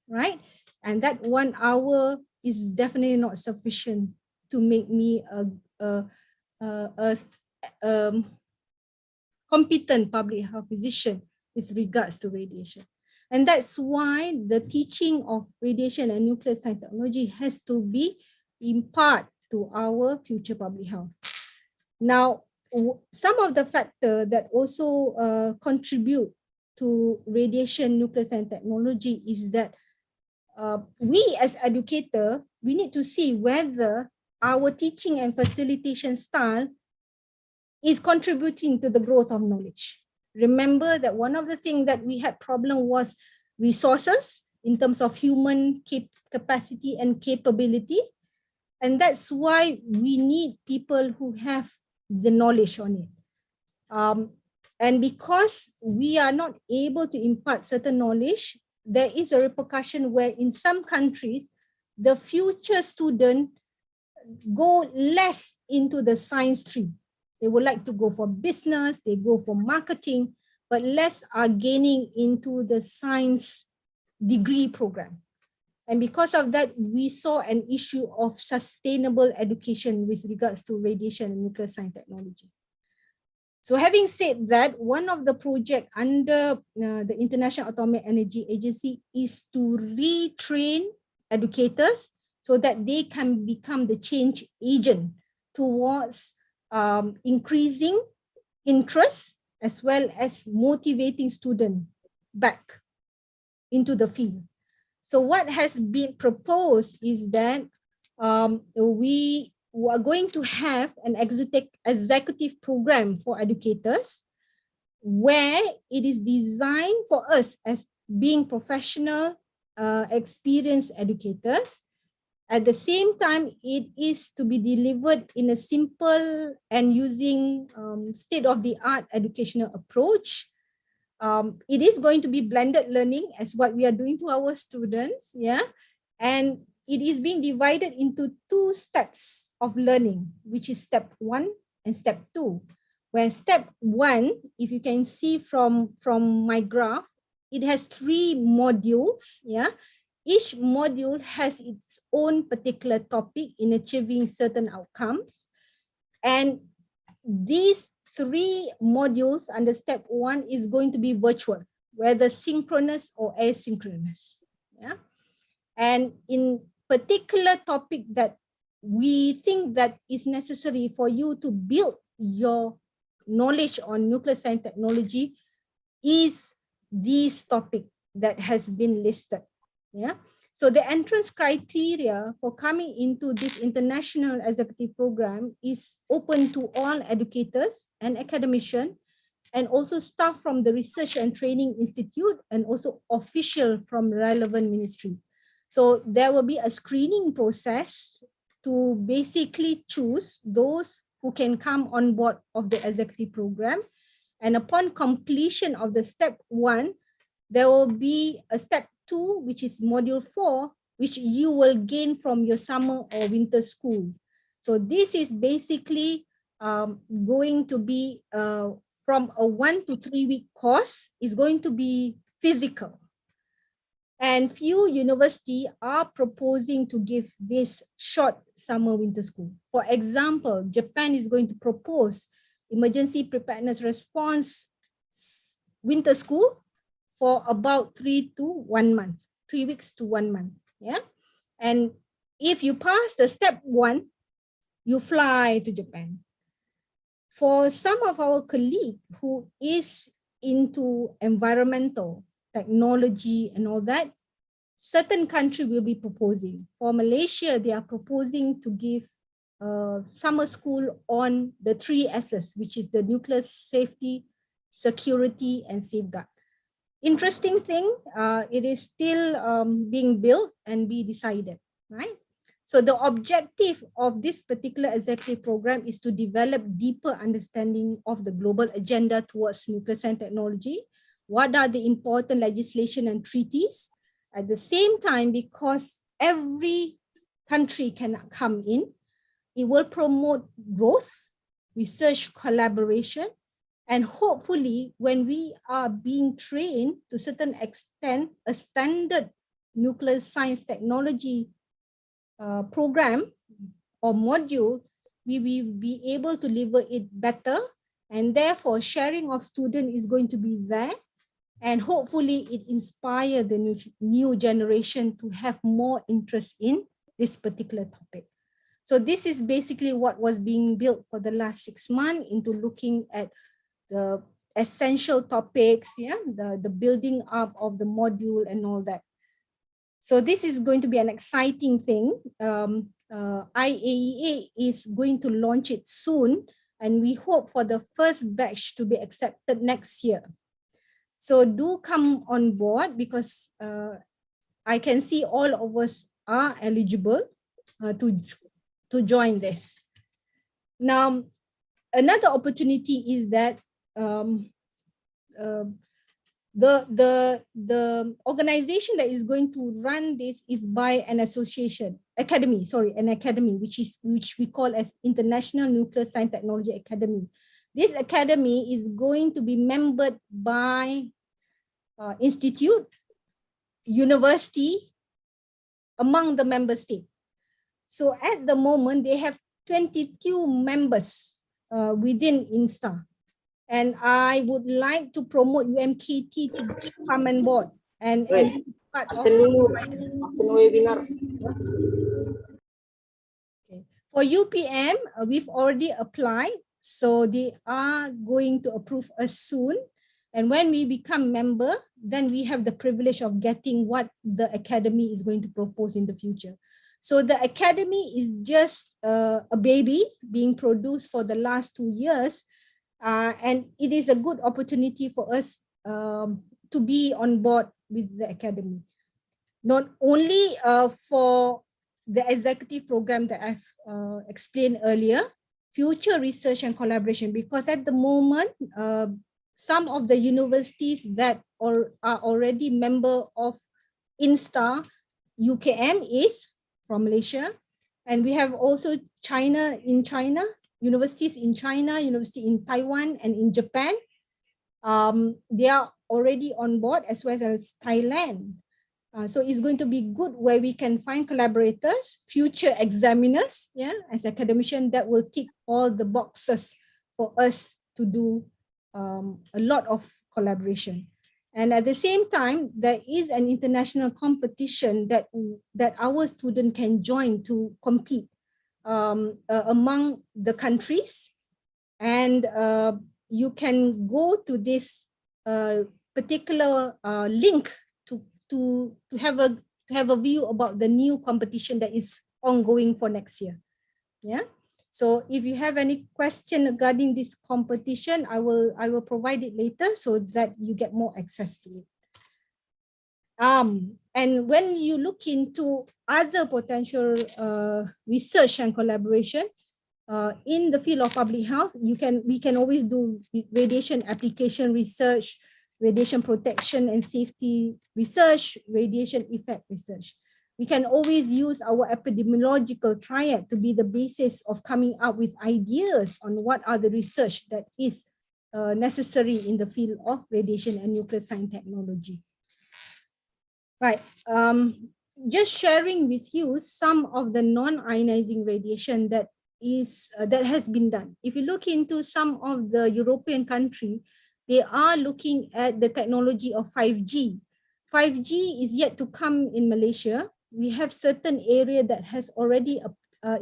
right? And that 1 hour is definitely not sufficient to make me a competent public health physician with regards to radiation. And that's why the teaching of radiation and nuclear science technology has to be imparted to our future public health. Now, some of the factors that also contribute to radiation nuclear science technology is that we as educators, we need to see whether our teaching and facilitation style is contributing to the growth of knowledge. Remember that one of the things that we had problem was resources in terms of human capacity and capability. And that's why we need people who have the knowledge on it. And because we are not able to impart certain knowledge, there is a repercussion where in some countries, the future student go less into the science stream. They would like to go for business, they go for marketing, but less are gaining into the science degree program. And because of that, we saw an issue of sustainable education with regards to radiation and nuclear science technology. So having said that, one of the projects under the International Atomic Energy Agency is to retrain educators so that they can become the change agent towards increasing interest as well as motivating students back into the field. So what has been proposed is that we are going to have an executive program for educators where it is designed for us as being professional, experienced educators. At the same time, it is to be delivered in a simple and using state-of-the-art educational approach. It is going to be blended learning as what we are doing to our students, yeah, and it is being divided into 2 steps of learning, which is step 1 and step 2. Where step 1, if you can see from my graph, it has 3 modules, yeah. Each module has its own particular topic in achieving certain outcomes, and these 3 modules under step 1 is going to be virtual, whether synchronous or asynchronous. Yeah, and in particular topic that we think that is necessary for you to build your knowledge on nuclear science technology is this topic that has been listed. Yeah. So the entrance criteria for coming into this international executive program is open to all educators and academicians, and also staff from the Research and Training Institute, and also official from relevant ministry. So there will be a screening process to basically choose those who can come on board of the executive program. And upon completion of the step 1, there will be a step 2, which is module 4, which you will gain from your summer or winter school. So this is basically going to be from a 1 to 3 week course, is going to be physical. And few universities are proposing to give this short summer winter school. For example, Japan is going to propose emergency preparedness response winter school for about 3 to 1 month, 3 weeks to 1 month. Yeah. And if you pass the step 1, you fly to Japan. For some of our colleagues who is into environmental technology and all that, certain country will be proposing. For Malaysia, they are proposing to give summer school on the 3 S's, which is the nuclear safety, security, and safeguard. Interesting thing, it is still being built and be decided, right? So the objective of this particular executive program is to develop deeper understanding of the global agenda towards nuclear science technology. What are the important legislation and treaties? At the same time, because every country cannot come in, it will promote growth, research collaboration, and hopefully when we are being trained to a certain extent, a standard nuclear science technology program or module, we will be able to deliver it better, and therefore sharing of student is going to be there, and hopefully it inspire the new generation to have more interest in this particular topic. So this is basically what was being built for the last 6 months into looking at the essential topics, yeah, the building up of the module and all that. So this is going to be an exciting thing. IAEA is going to launch it soon, and we hope for the first batch to be accepted next year. So do come on board, because I can see all of us are eligible to join this. Now, another opportunity is that the organization that is going to run this is by an academy, which we call as International Nuclear Science Technology Academy. This academy is going to be membered by institute, university, among the member states. So at the moment, they have 22 members within INSTA. And I would like to promote UMKT to come on board and be part of webinar. Okay. For UPM, we've already applied. So they are going to approve us soon. And when we become member, then we have the privilege of getting what the academy is going to propose in the future. So the academy is just a baby being produced for the last 2 years. And it is a good opportunity for us to be on board with the academy. Not only for the executive program that I've explained earlier, future research and collaboration, because at the moment, some of the universities that are already member of INSTA, UKM is from Malaysia. And we have also universities in China, university in Taiwan and in Japan. They are already on board, as well as Thailand. So it's going to be good where we can find collaborators, future examiners, as academicians that will tick all the boxes for us to do a lot of collaboration. And at the same time, there is an international competition that our student can join to compete among the countries. And you can go to this particular link to have a view about the new competition that is ongoing for next year. So if you have any question regarding this competition, I will provide it later so that you get more access to it. And when you look into other potential research and collaboration in the field of public health, we can always do radiation application research, radiation protection and safety research, radiation effect research. We can always use our epidemiological triad to be the basis of coming up with ideas on what are the research that is necessary in the field of radiation and nuclear science technology. Right. Just sharing with you some of the non-ionizing radiation that has been done. If you look into some of the European countries, they are looking at the technology of 5G. 5G is yet to come in Malaysia. We have certain area that has already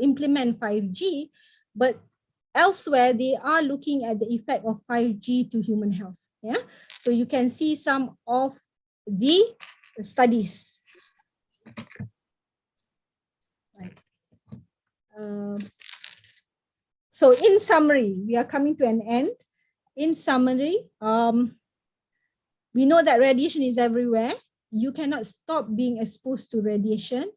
implement 5G, but elsewhere they are looking at the effect of 5G to human health. So you can see some of the studies. Right. So in summary, we are coming to an end. In summary, we know that radiation is everywhere. You cannot stop being exposed to radiation.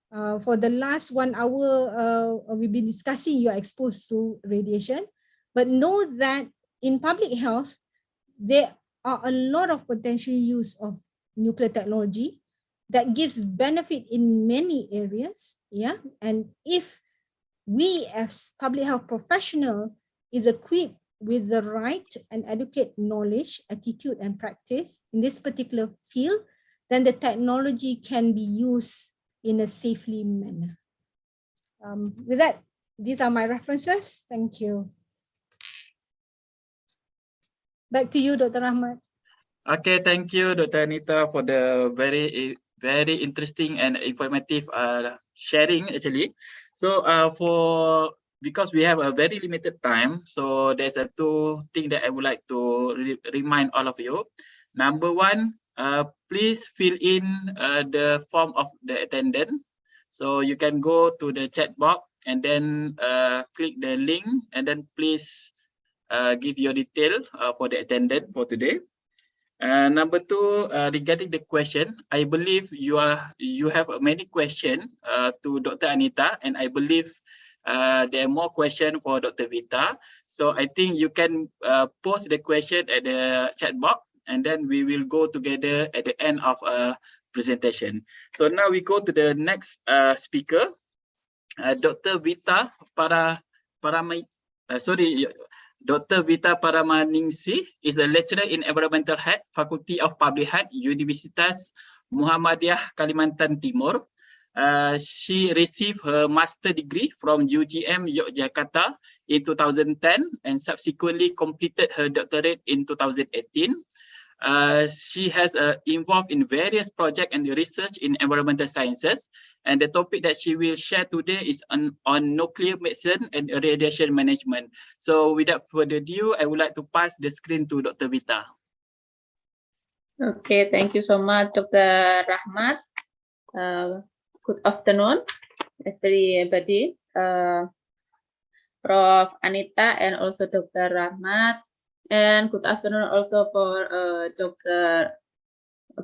For the last 1 hour, we've been discussing you are exposed to radiation. But know that in public health, there are a lot of potential use of nuclear technology that gives benefit in many areas. And if we as public health professional is equipped with the right and adequate knowledge, attitude, and practice in this particular field, then the technology can be used in a safely manner. With that, these are my references. Thank you. Back to you, Dr. Rahmat. Okay, thank you, Dr. Anita, for the very interesting and informative sharing actually. So because we have a very limited time, so there's two things that I would like to remind all of you. Number one, please fill in the form of the attendant. So you can go to the chat box and then click the link and then please give your detail for the attendant for today. Number two, regarding the question, I believe you have many questions to Dr. Anita, and I believe there are more questions for Dr. Vita. So I think you can post the question at the chat box, and then we will go together at the end of a presentation. So now we go to the next speaker, Dr. Vita Dr. Vita Paramaningsih is a lecturer in Environmental Health, Faculty of Public Health, Universitas Muhammadiyah Kalimantan Timur. She received her master degree from UGM Yogyakarta in 2010 and subsequently completed her doctorate in 2018. She has involved in various projects and research in environmental sciences. And the topic that she will share today is on nuclear medicine and radiation management. So without further ado, I would like to pass the screen to Dr. Vita. Okay, thank you so much, Dr. Rahmat. Good afternoon, everybody. Prof. Anita and also Dr. Rahmat. And good afternoon also for Dr.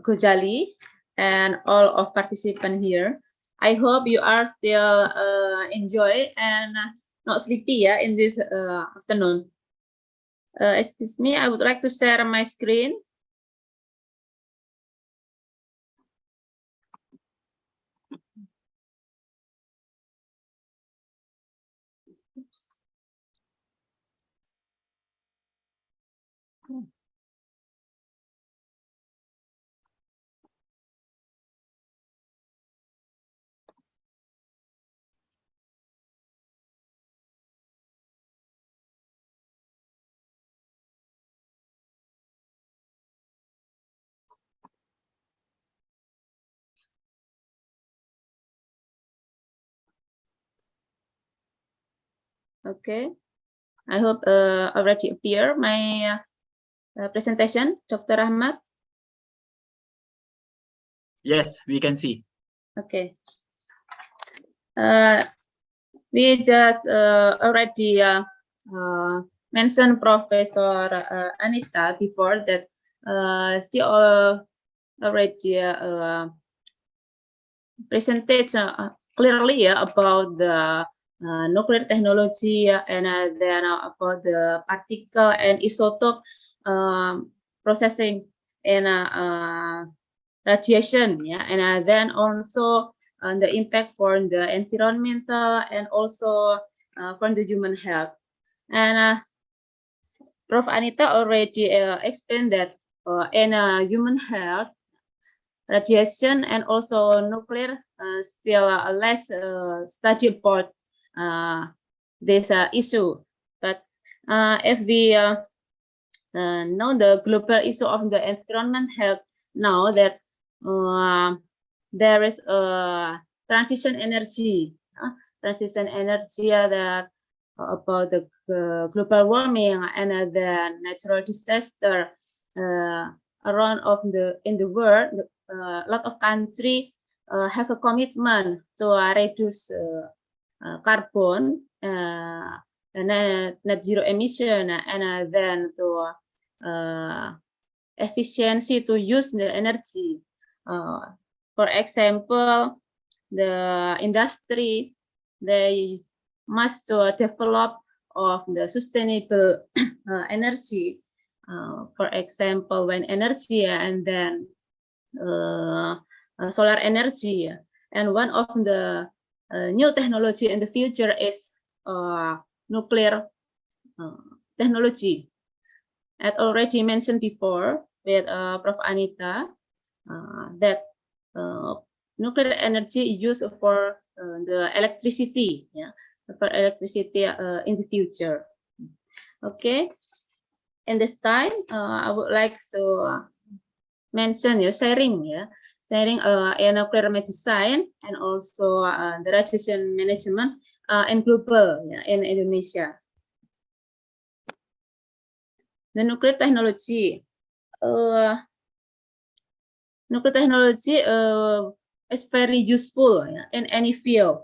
Ghazali and all of participants here. I hope you are still enjoy and not sleepy in this afternoon. Excuse me, I would like to share my screen. Okay, I hope already appear my presentation, Dr. Rahmat. Yes, we can see. Okay. We just already mentioned Professor Anita before that she already presented clearly about the nuclear technology and then about the particle and isotope processing and radiation, and then also the impact for the environmental and also for the human health. And Prof. Anita already explained that in human health, radiation and also nuclear still less studied about this issue. But if we know the global issue of the environment health now, that there is a transition energy that about the global warming and the natural disaster around in the world. A lot of countries have a commitment to reduce carbon and net zero emission, and then to efficiency to use the energy. For example, the industry, they must develop of the sustainable energy. For example, wind energy and then solar energy. And one of the new technology in the future is nuclear technology. As already mentioned before with Prof. Anita, that nuclear energy is used for the electricity, for electricity in the future. Okay, in this time, I would like to mention sharing in nuclear medicine and also the radiation management and global in Indonesia. The nuclear technology. Nuclear technology is very useful in any field,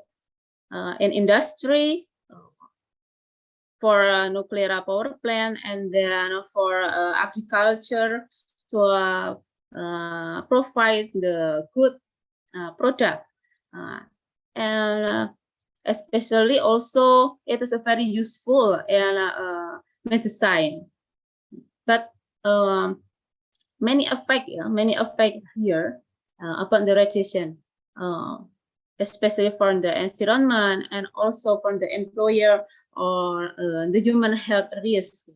in industry, for nuclear power plant, and then for agriculture to provide the good product, and especially also it is a very useful in medicine. But many effect here upon the radiation, especially for the environment and also for the employer or the human health risk.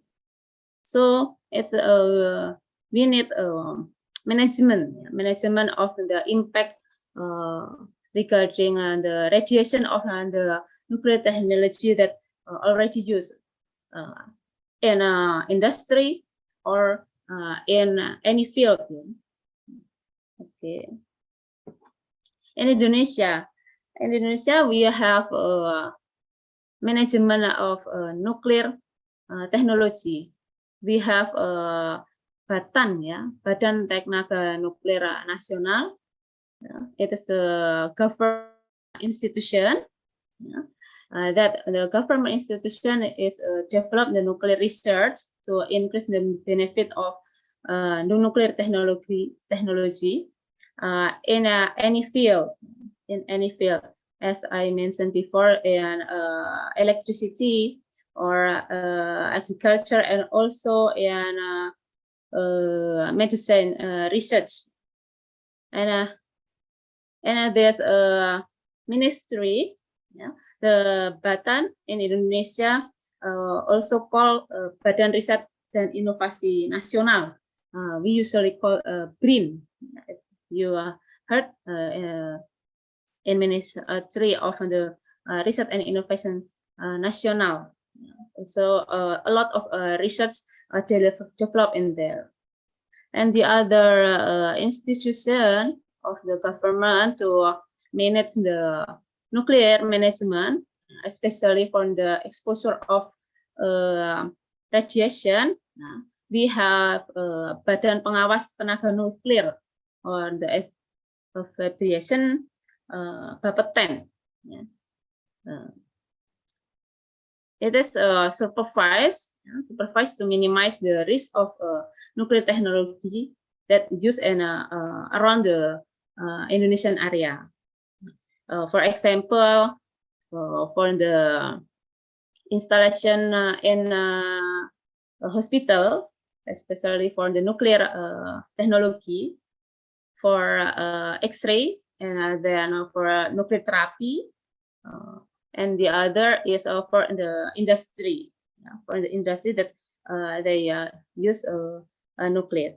So it's we need management of the impact regarding the radiation of the nuclear technology that already used in industry or in any field. Okay. In Indonesia, we have management of nuclear technology. We have Batan, Badan Teknaga Nuklir Nasional. It is a government institution. That the government institution is develop the nuclear research to increase the benefit of the nuclear technology in any field, as I mentioned before, in electricity or agriculture, and also in medicine research. And there's a ministry, the Batan in Indonesia, also called Badan Riset dan Inovasi Nasional. We usually call BRIN. You heard in Ministry of the Research and Innovation Nasional. So a lot of research developed in there. And the other institution of the government to manage the nuclear management, especially for the exposure of radiation, we have Badan Pengawas Tenaga Nuklir, or the abbreviation Bapeten. It is supervised to minimize the risk of nuclear technology that used in around the Indonesian area. For example, for the installation in a hospital, especially for the nuclear technology, for X-ray, and then for nuclear therapy, and the other is for the industry, that they use nuclear.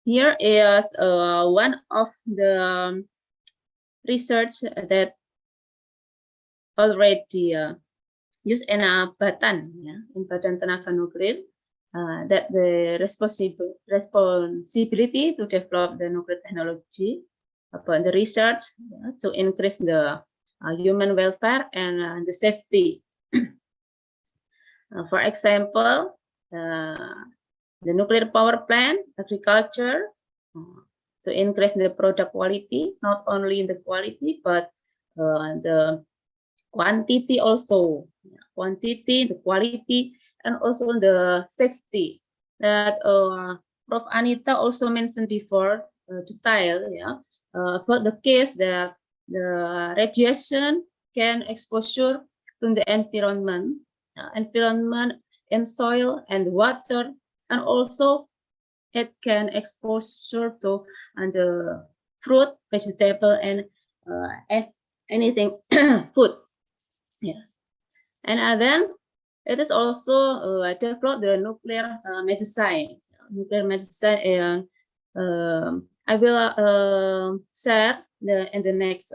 Here is one of the research that already used in Batan, in Badan Tenaga Nuklir, that the responsibility to develop the nuclear technology upon the research to increase the human welfare and the safety. For example, the nuclear power plant, agriculture, to increase the product quality, not only the quality, but the quantity also, the quality, and also the safety that Prof. Anita also mentioned before, detail, about the case that the radiation can exposure to the environment in soil and water, and also it can exposure to the fruit, vegetable, and anything food. And then it is also developed the nuclear medicine. And I will share in the next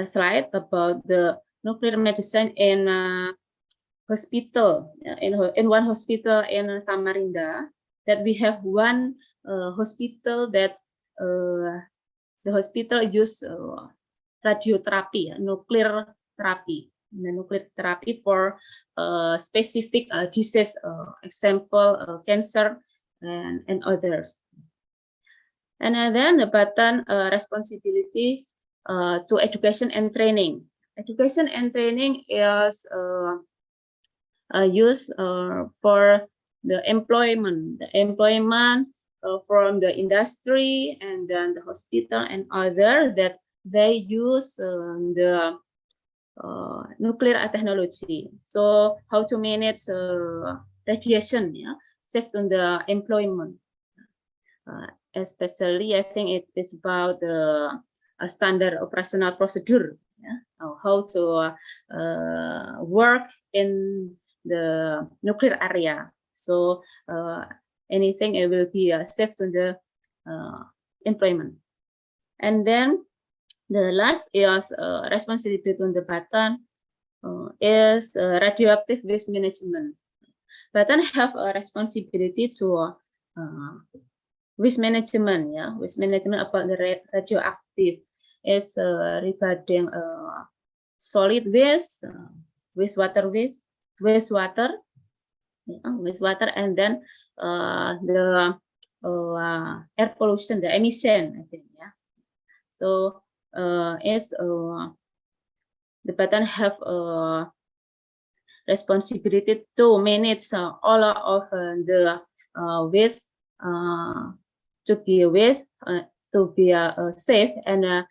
slide about the nuclear medicine in hospital, in one hospital in Samarinda, that we have one hospital that the hospital use radiotherapy, nuclear therapy for specific disease, example cancer and others. And then the Batan responsibility to education and training. Education and training is used for the employment from the industry, and then the hospital and other, that they use the nuclear technology. So how to manage radiation, safe on the employment. Especially, I think it is about the standard operational procedure, how to work in the nuclear area. So anything, it will be safe to the employment. And then the last is responsibility on the Batan is radioactive waste management. but then have a responsibility to waste management. Yeah, waste management about the radioactive. It's regarding solid waste, wastewater, wastewater, and then the air pollution, the emission, I think. Yeah. So as the pattern have a responsibility to manage all of the waste to be waste to be safe, and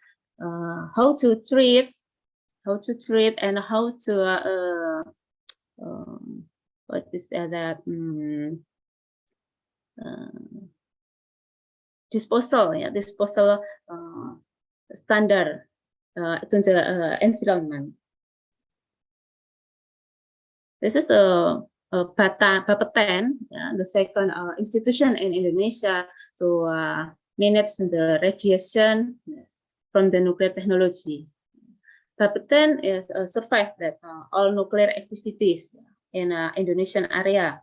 how to treat and how to what is that disposal, yeah, disposal standard to the environment. This is a Bapeten, the second institution in Indonesia to manage the radiation from the nuclear technology. Bapeten is survived that all nuclear activities in Indonesian area.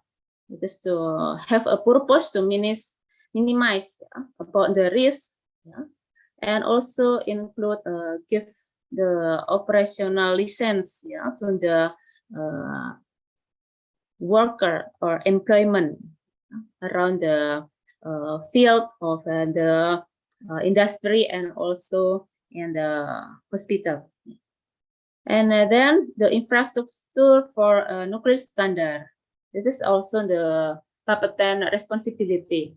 It is to have a purpose to minimize about the risk, and also include give the operational license to the worker or employment around the field of the industry and also in the hospital. And then the infrastructure for nuclear standard. This is also the Bapeten responsibility.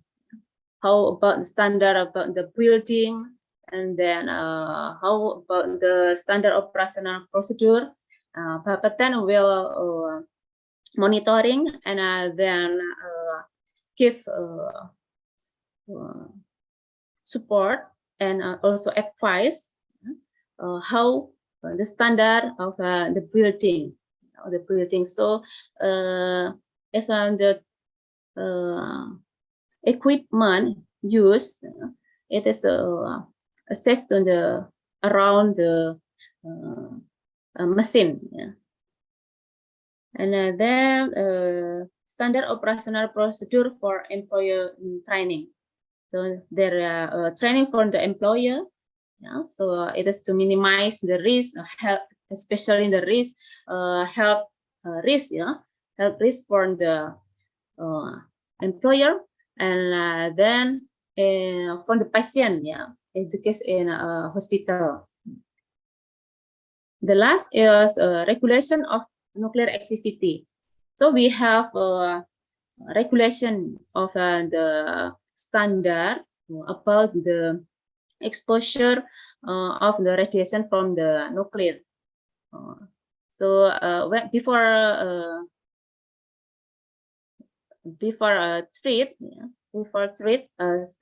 How about the standard about the building, and then how about the standard operational procedure? Bapeten will monitoring and then give support and also advice how the standard of the building, So if the equipment used, it is safe to the around the machine. And then standard operational procedure for employer training. So there are training for the employer. So it is to minimize the risk, especially the risk, health risk, health risk for the employer, and then for the patient, in the case in a hospital. The last is regulation of nuclear activity. So we have regulation of the standard about the exposure of the radiation from the nuclear. So before treat,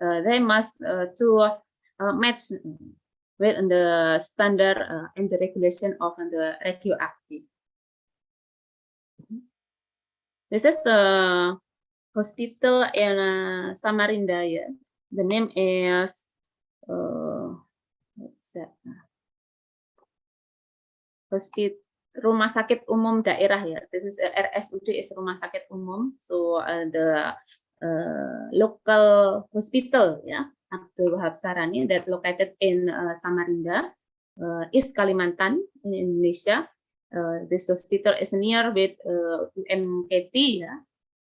they must to match with the standard and the regulation of the radioactive. This is a hospital in Samarinda. The name is hospital Rumah Sakit Umum Daerah. This is RSUD is Rumah Sakit Umum. So the local hospital, Abdul Wahab Sarani, that located in Samarinda, East Kalimantan in Indonesia. This hospital is near with UMKT,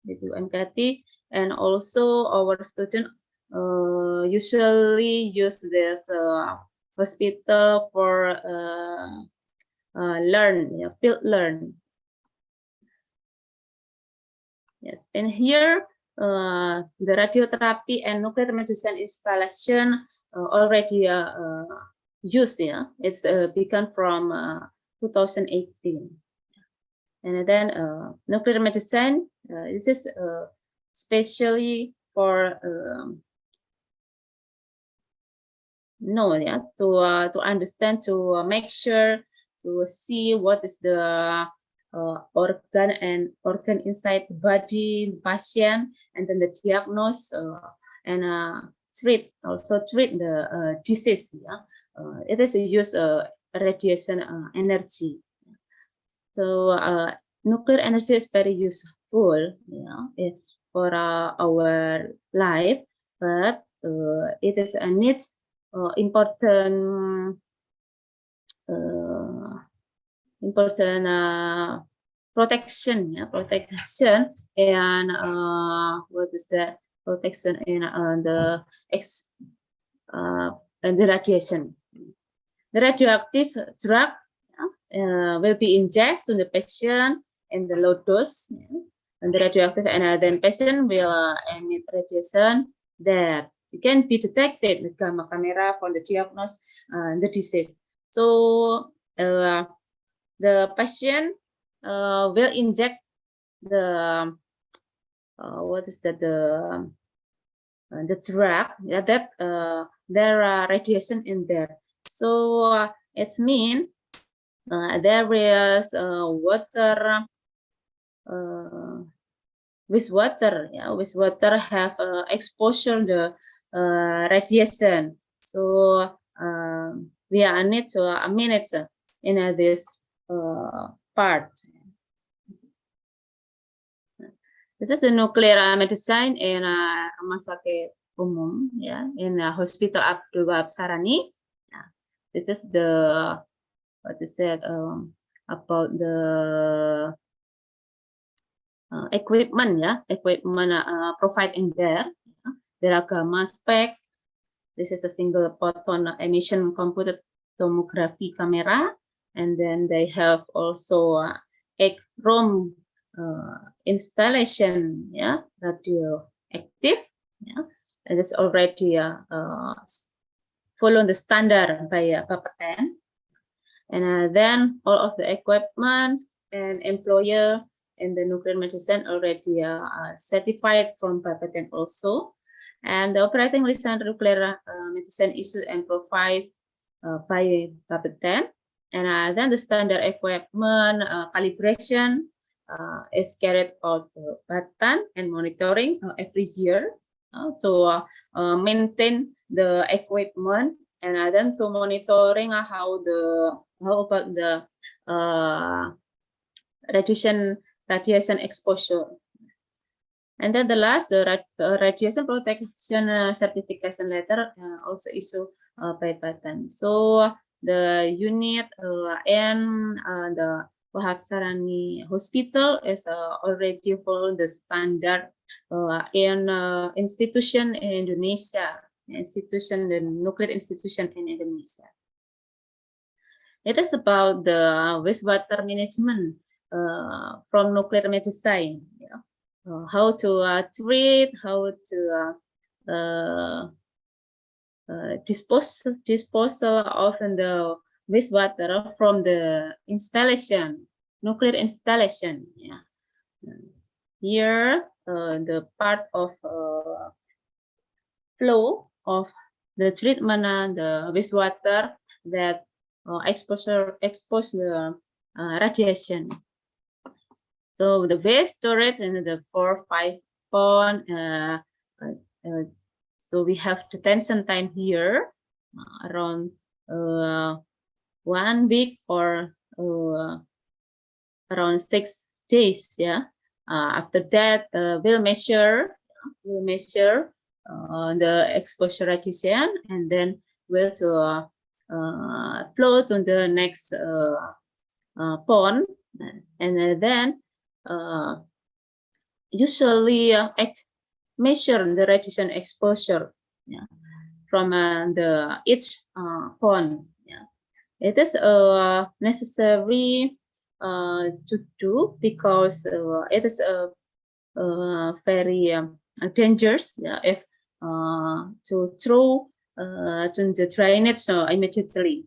with UMKT, and also our student usually use this hospital for field learn. Yes, and here the radiotherapy and nuclear medicine installation already used. It's begun from 2018, and then nuclear medicine. This is especially for to understand, to make sure, to see what is the organ inside the body, the patient, and then the diagnose and treat the disease. It is use radiation energy. So nuclear energy is very useful, for our life, but it is a need important protection, protection, and what is that? Protection in the radiation. The radioactive drug will be injected to the patient in the low dose, and the radioactive, and then patient will emit radiation that can be detected with gamma camera for the diagnosis the disease. So the patient will inject the what is that, the drug that there are radiation in there. So it means there is water, wastewater have exposure the radiation. So we are need to minutes in this part. This is the nuclear medicine in rumah sakit umum, in Hospital Abdul Wahab Sarani. This is the what is it about the equipment, equipment provided in there. There are gamma spec. This is a single photon emission computed tomography camera, and then they have also ECROM installation, radioactive, and it's already follow the standard by Bapeten. And then all of the equipment and employer in the nuclear medicine already certified from Bapeten also. And the operating license nuclear medicine issued and provided by Bapeten. And then the standard equipment calibration is carried out Batan and monitoring every year to maintain the equipment, and then to monitoring how about the radiation exposure. And then the last, the radiation protection certification letter also issued by Batan. So the unit and the Wahab Sarani Hospital is already follow the standard in institution in Indonesia, the nuclear institution in Indonesia. It is about the wastewater management from nuclear medicine, how to treat, how to disposal of the wastewater from the installation, nuclear installation. Here, the part of flow of the treatment, the wastewater that expose the radiation. So the waste storage in the 4-5 pond. So we have detention time here around 1 week or around 6 days. After that, we'll measure the exposure radiation, and then we'll to flow to the next pond, and then usually measure the radiation exposure from each pond. It is necessary to do because it is very dangerous if to throw to the drainage immediately.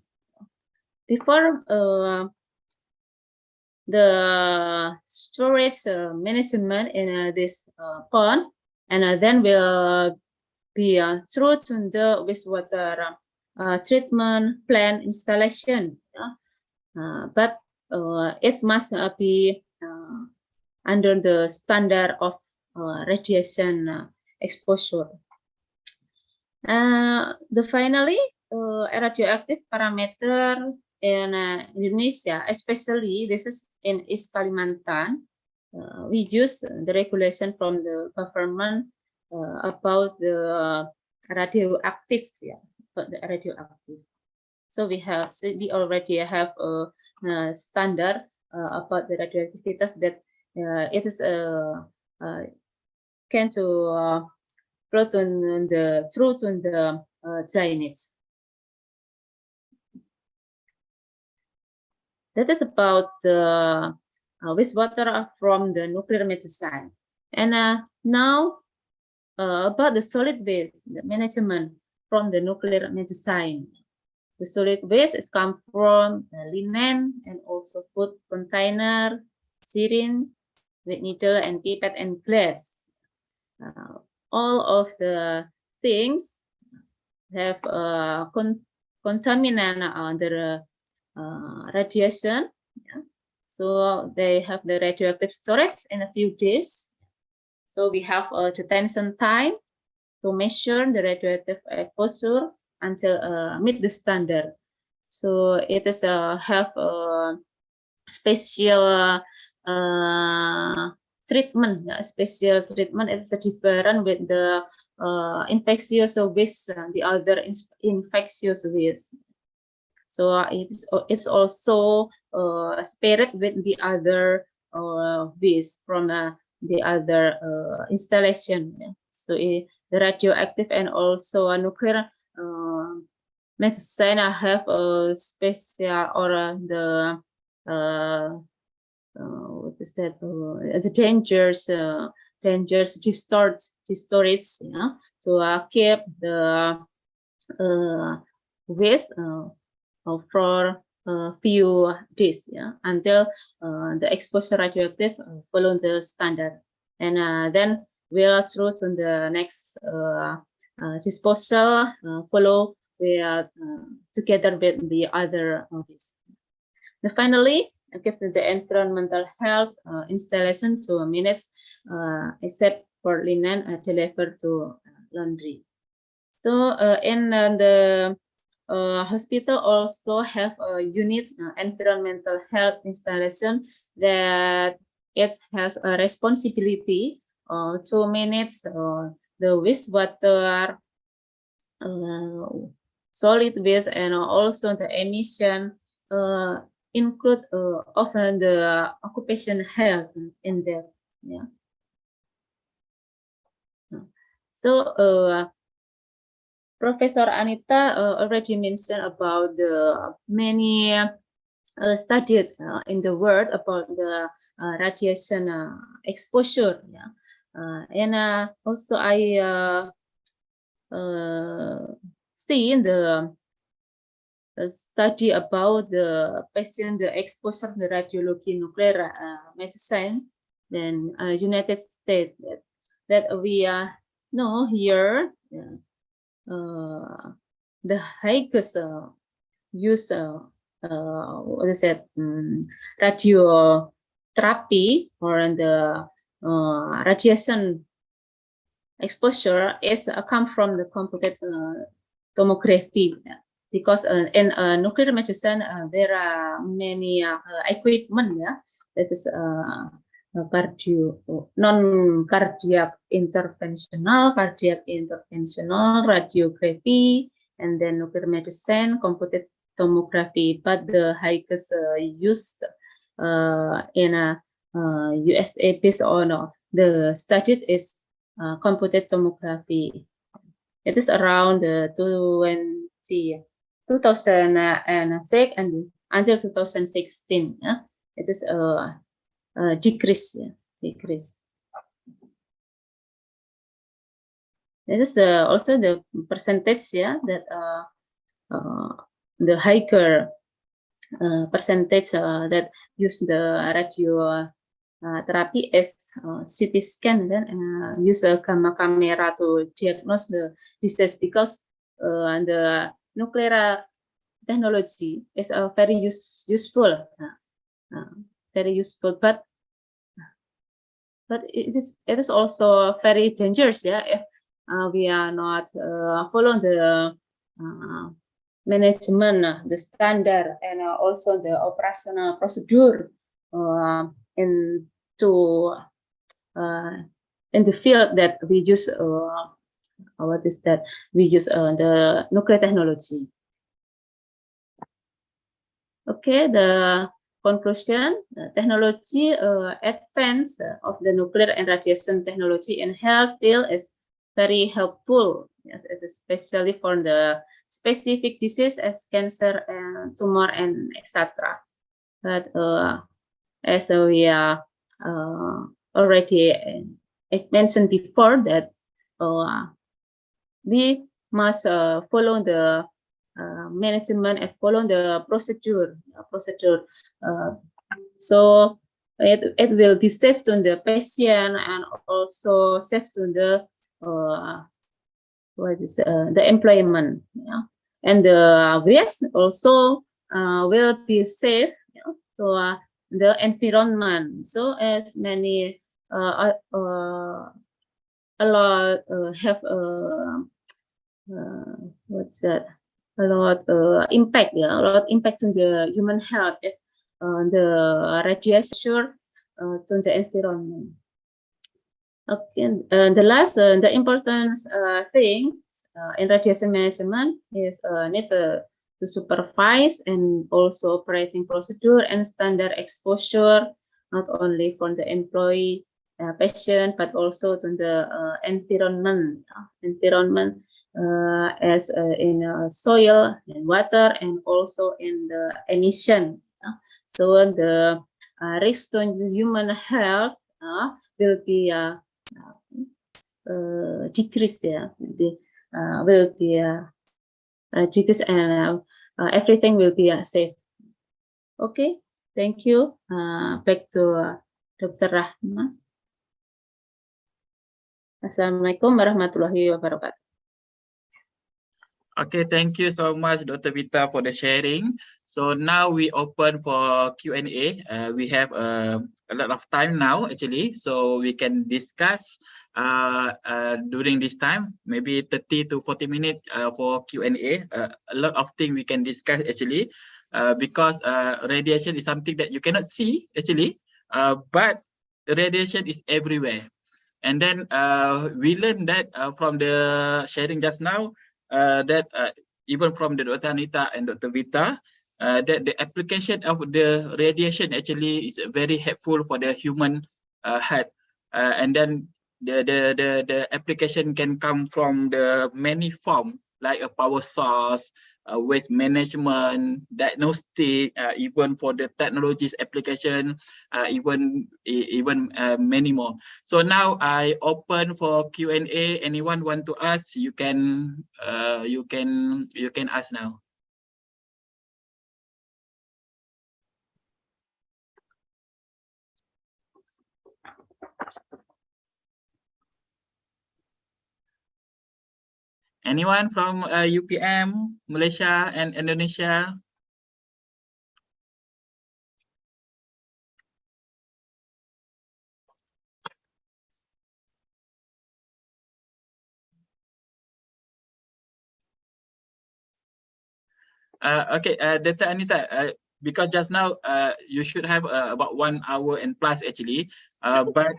Before the storage management in this pond, and then will be through to the wastewater treatment plant installation. But it must be under the standard of radiation exposure. The finally radioactive parameter in Indonesia, especially this is in East Kalimantan, we use the regulation from the government about the radioactive, So we already have a standard about the radioactivities that it is can to brought on the truth on the drainage. That is about the wastewater from the nuclear medicine. And now about the solid waste management from the nuclear medicine. The solid waste is come from linen and also food container, syringe, with needle and pipette and glass. All of the things have contaminant under radiation. Yeah. So they have the radioactive storage in a few days. So we have a detention time to measure the radioactive exposure until meet the standard. So it is have a special treatment. Special treatment is different with the infectious waste, the other infectious waste. So it's also spared with the other waste from the other installation. Yeah. So the radioactive and also nuclear medicine have a special or the what is that? The dangers storage, yeah, to keep the waste for a few days, yeah, until the exposure radioactive follow the standard, and then we'll through to the next disposal follow together with the other waste. And finally, give the environmental health installation 2 minutes, except for linen delivered to laundry. So in the hospital also have a unit environmental health installation that it has a responsibility to manage the wastewater, solid waste, and also the emission include often the occupation health in there. Yeah. So Professor Anita already mentioned about the many studies in the world about the radiation exposure. Yeah. And also I see in the study about the patient the exposure to the radiology nuclear medicine, then United States that we know here. The highest use what is it, radiotherapy or the radiation exposure is come from the computed tomography, because in nuclear medicine there are many equipment, yeah, that is non-cardiac interventional, cardiac interventional, radiography, and then nuclear medicine, computed tomography. But the highest used in USA based on the study is computed tomography. It is around 2006 and until 2016. Yeah? It is decrease. Yeah, decrease. This is also the percentage, yeah, that the higher percentage that use the radio therapy is CT scan, then use a camera to diagnose the disease, because the nuclear technology is very useful, very useful, but it is also very dangerous, yeah, if we are not follow the management, the standard, and also the operational procedure into in the field that we use. What is that? We use the nuclear technology. Okay, the conclusion: technology advance of the nuclear and radiation technology in health field is very helpful, yes, especially for the specific disease as cancer and tumor and etc. But as we already mentioned before, that we must follow the management and follow the procedure. So it will be safe to the patient and also safe to the the employment. Yeah? And the waste also will be safe, yeah, to the environment. So as many a lot have what's that? A lot impact, yeah, a lot impact on the human health, the radiation to the environment. Okay, the last, the important thing in radiation management is need to supervise and also operating procedure and standard exposure, not only for the employee, patient, but also to the environment. As in soil and water, and also in the emission. So the risk to human health will be decreased. Yeah, will be decreased, and everything will be safe. Okay, thank you. Back to Dr. Rahma. Assalamualaikum warahmatullahi wabarakatuh. Okay, thank you so much, Dr. Vita, for the sharing. So now we open for Q&A. We have a lot of time now, actually, so we can discuss during this time, maybe 30 to 40 minutes for Q&A. A lot of things we can discuss, actually, because radiation is something that you cannot see, actually, but radiation is everywhere. And then we learned that from the sharing just now, that even from the Dr. Anita and Dr. Vita, that the application of the radiation actually is very helpful for the human health. And then the application can come from the many form, like a power source, waste management, diagnostic, even for the technologies application, even many more. So now I open for Q&A. Anyone want to ask? You can ask now. Anyone from UPM, Malaysia and Indonesia? Okay, Dr. Anita, because just now you should have about 1 hour and plus, actually, but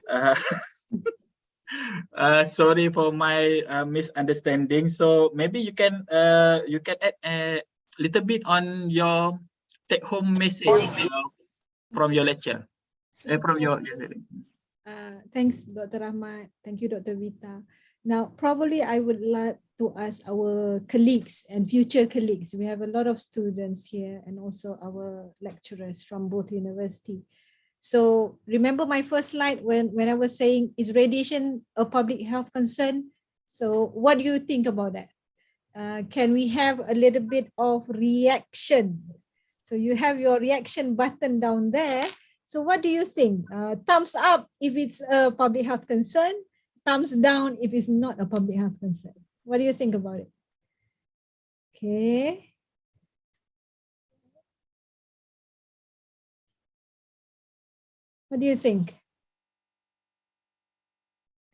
sorry for my misunderstanding. So maybe you can add a little bit on your take-home message from your lecture, from your. Thanks, Dr. Rahmat. Thank you, Dr. Vita. Now, probably I would like to ask our colleagues and future colleagues. We have a lot of students here and also our lecturers from both university. So remember my first slide when I was saying, is radiation a public health concern? So what do you think about that? Can we have a little bit of reaction? So you have your reaction button down there. So what do you think? Thumbs up if it's a public health concern, thumbs down if it's not a public health concern. What do you think about it? Okay. What do you think?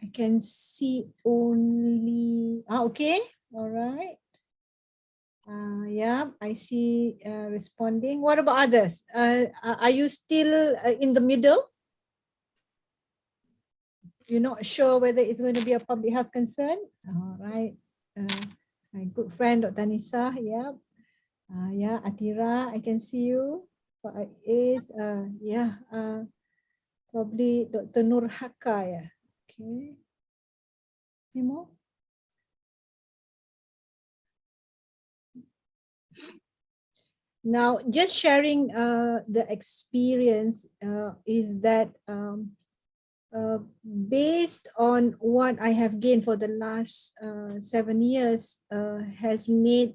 I can see only, okay, all right. Yeah, I see responding. What about others? Are you still in the middle? You're not sure whether it's going to be a public health concern? All right. My good friend, Dr. Nisa, yeah. Yeah, Atira, I can see you. But is, yeah, probably Dr. Nur Haka, yeah. Okay. Any more? Now, just sharing the experience is that based on what I have gained for the last 7 years has made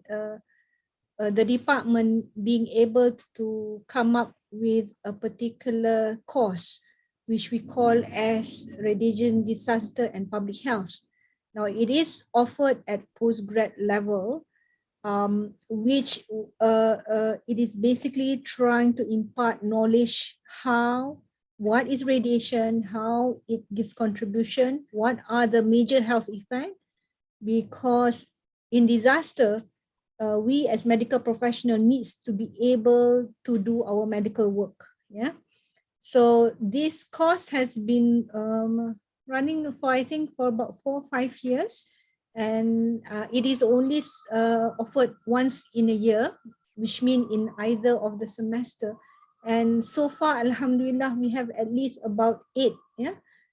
the department being able to come up with a particular course, which we call as radiation disaster and public health. Now, it is offered at postgrad level, which it is basically trying to impart knowledge what is radiation, how it gives contribution, what are the major health effects, because in disaster, we as medical professional needs to be able to do our medical work. Yeah. So this course has been running for, I think, for about 4 or 5 years. And it is only offered once in a year, which means in either of the semester. And so far, Alhamdulillah, we have at least about 8,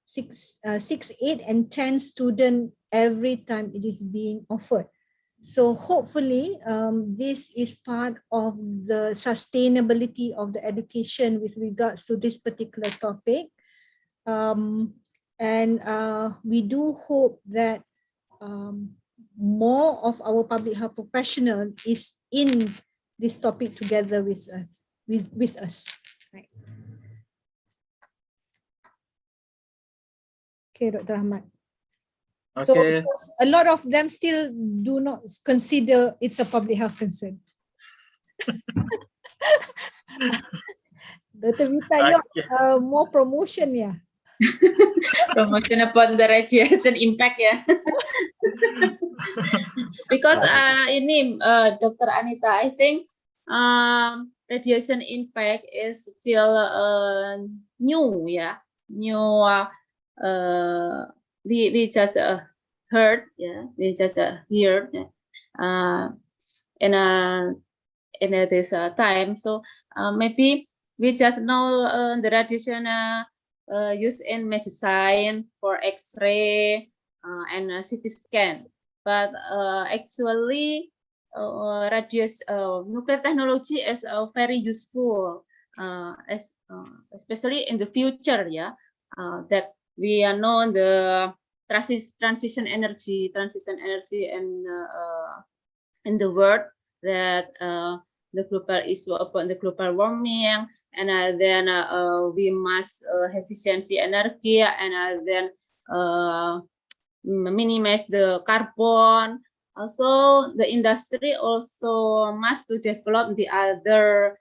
6, 8, and 10 students every time it is being offered. So hopefully, this is part of the sustainability of the education with regards to this particular topic. And we do hope that more of our public health professional is in this topic together with us. Right. Okay, Dr. Ahmad. Okay. So a lot of them still do not consider it's a public health concern. Dr. Vita, more promotion, yeah. Promotion upon the radiation impact, yeah. Because ini Dr. Anita, I think radiation impact is still new, yeah. New. We just heard, yeah. We just heard in this time. So maybe we just know the radiation used in medicine for X-ray and CT scan, but actually nuclear technology is very useful, especially in the future, yeah. That we know the transition energy in the world, that the global issue upon the global warming, and then we must have efficiency energy, and then minimize the carbon. Also, the industry also must to develop the other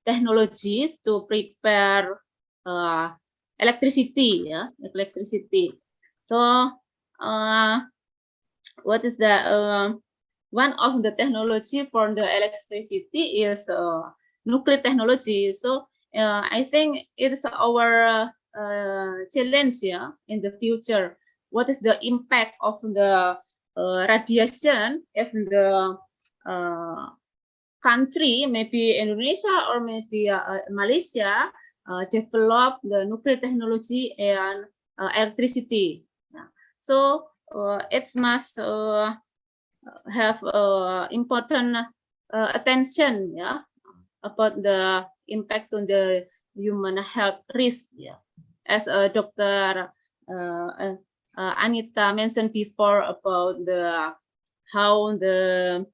technology to prepare electricity, yeah, electricity. So what is the one of the technology for the electricity is nuclear technology. So I think it is our challenge, yeah, in the future. What is the impact of the radiation if the country, maybe Indonesia or maybe Malaysia, develop the nuclear technology and electricity. Yeah. So it must have important attention, yeah, about the impact on the human health risk, yeah. As Dr. Anita mentioned before about the how the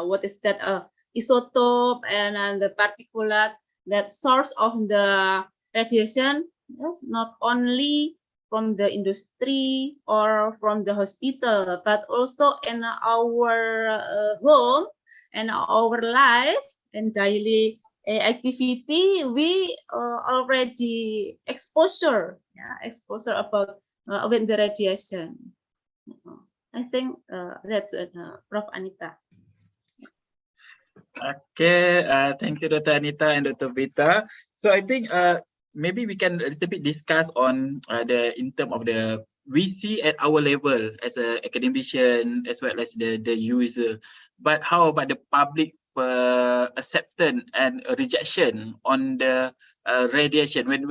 what is that isotope and the particulate, that source of the radiation, yes, not only from the industry or from the hospital, but also in our home and our life and daily activity. We already exposure about with the radiation. I think that's Prof. Anita. Okay, thank you, Dr. Anita and Dr. Vita. So I think maybe we can a little bit discuss on in terms of we see at our level as a academician as well as the user, but how about the public acceptance and rejection on the radiation? When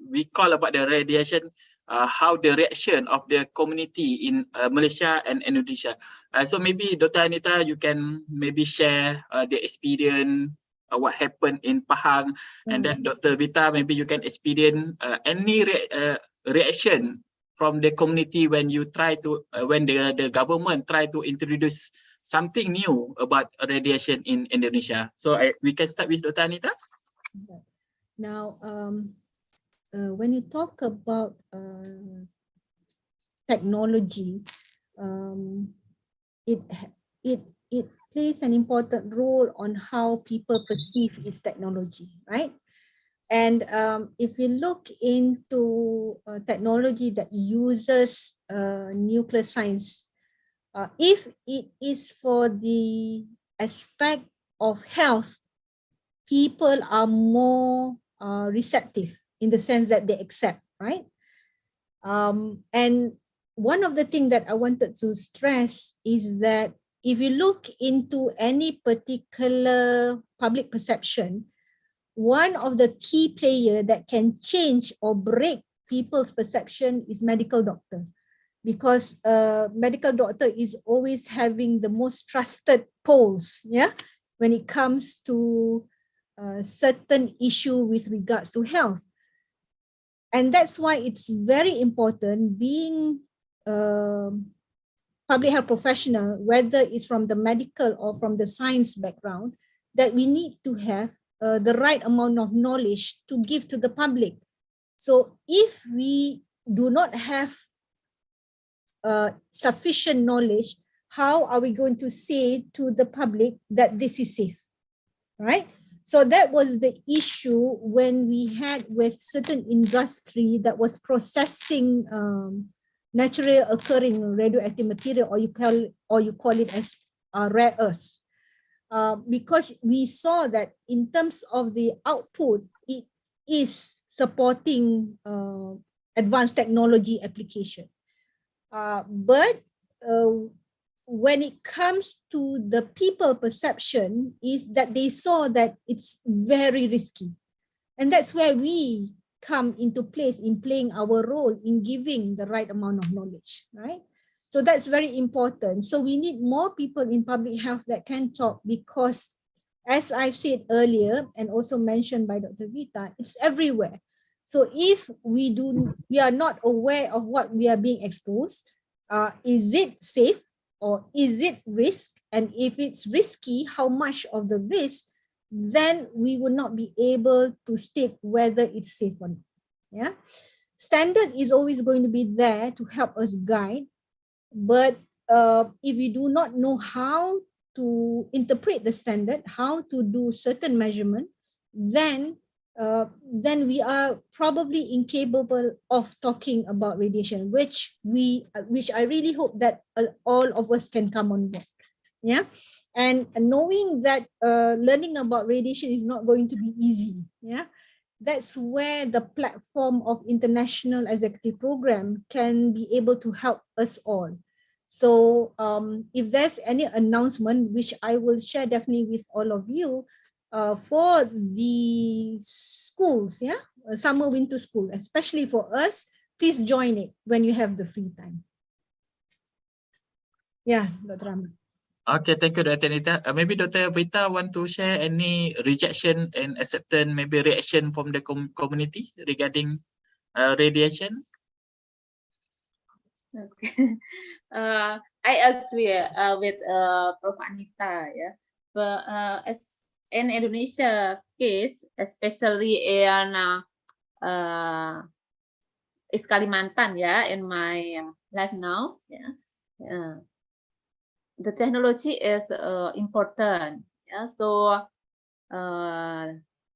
we call about the radiation, how the reaction of the community in Malaysia and Indonesia. So maybe Dr. Anita, you can maybe share the experience, what happened in Pahang, and then Dr. Vita, maybe you can experience any reaction from the community when you try to, when the government try to introduce something new about radiation in Indonesia. So we can start with Dr. Anita. Now, when you talk about technology, it plays an important role on how people perceive its technology, right? And if you look into technology that uses nuclear science, if it is for the aspect of health, people are more receptive in the sense that they accept, right? And one of the things that I wanted to stress is that if you look into any particular public perception, one of the key players that can change or break people's perception is medical doctor, because medical doctor is always having the most trusted polls, yeah, when it comes to certain issue with regards to health. And that's why it's very important being public health professional, whether it's from the medical or from the science background, that we need to have the right amount of knowledge to give to the public. So if we do not have sufficient knowledge, how are we going to say to the public that this is safe, right? So that was the issue when we had with certain industry that was processing naturally occurring radioactive material, or you call it as rare earth, because we saw that in terms of the output, it is supporting advanced technology application. But when it comes to the people perception, is that they saw that it's very risky. And that's where we come into place in playing our role in giving the right amount of knowledge, right? So that's very important. So we need more people in public health that can talk, because as I've said earlier, and also mentioned by Dr. Vita, it's everywhere. So if we are not aware of what we are being exposed, is it safe or is it risk? And if it's risky, how much of the risk? Then we will not be able to state whether it's safe or not. Yeah, standard is always going to be there to help us guide, but if we do not know how to interpret the standard, how to do certain measurement, then we are probably incapable of talking about radiation, which I really hope that all of us can come on board. Yeah. And knowing that learning about radiation is not going to be easy. Yeah. That's where the platform of International Executive Program can be able to help us all. So if there's any announcement, which I will share definitely with all of you, for the schools, yeah, summer winter school, especially for us, please join it when you have the free time. Yeah, Dr. Rahman. Okay, thank you, Dr. Anita. Maybe Dr. Vita want to share any rejection and acceptance, maybe reaction from the community regarding radiation? Okay. I agree with Prof. Anita, yeah. But as in Indonesia case, especially in Kalimantan, yeah, in my life now, yeah, the technology is important, yeah. So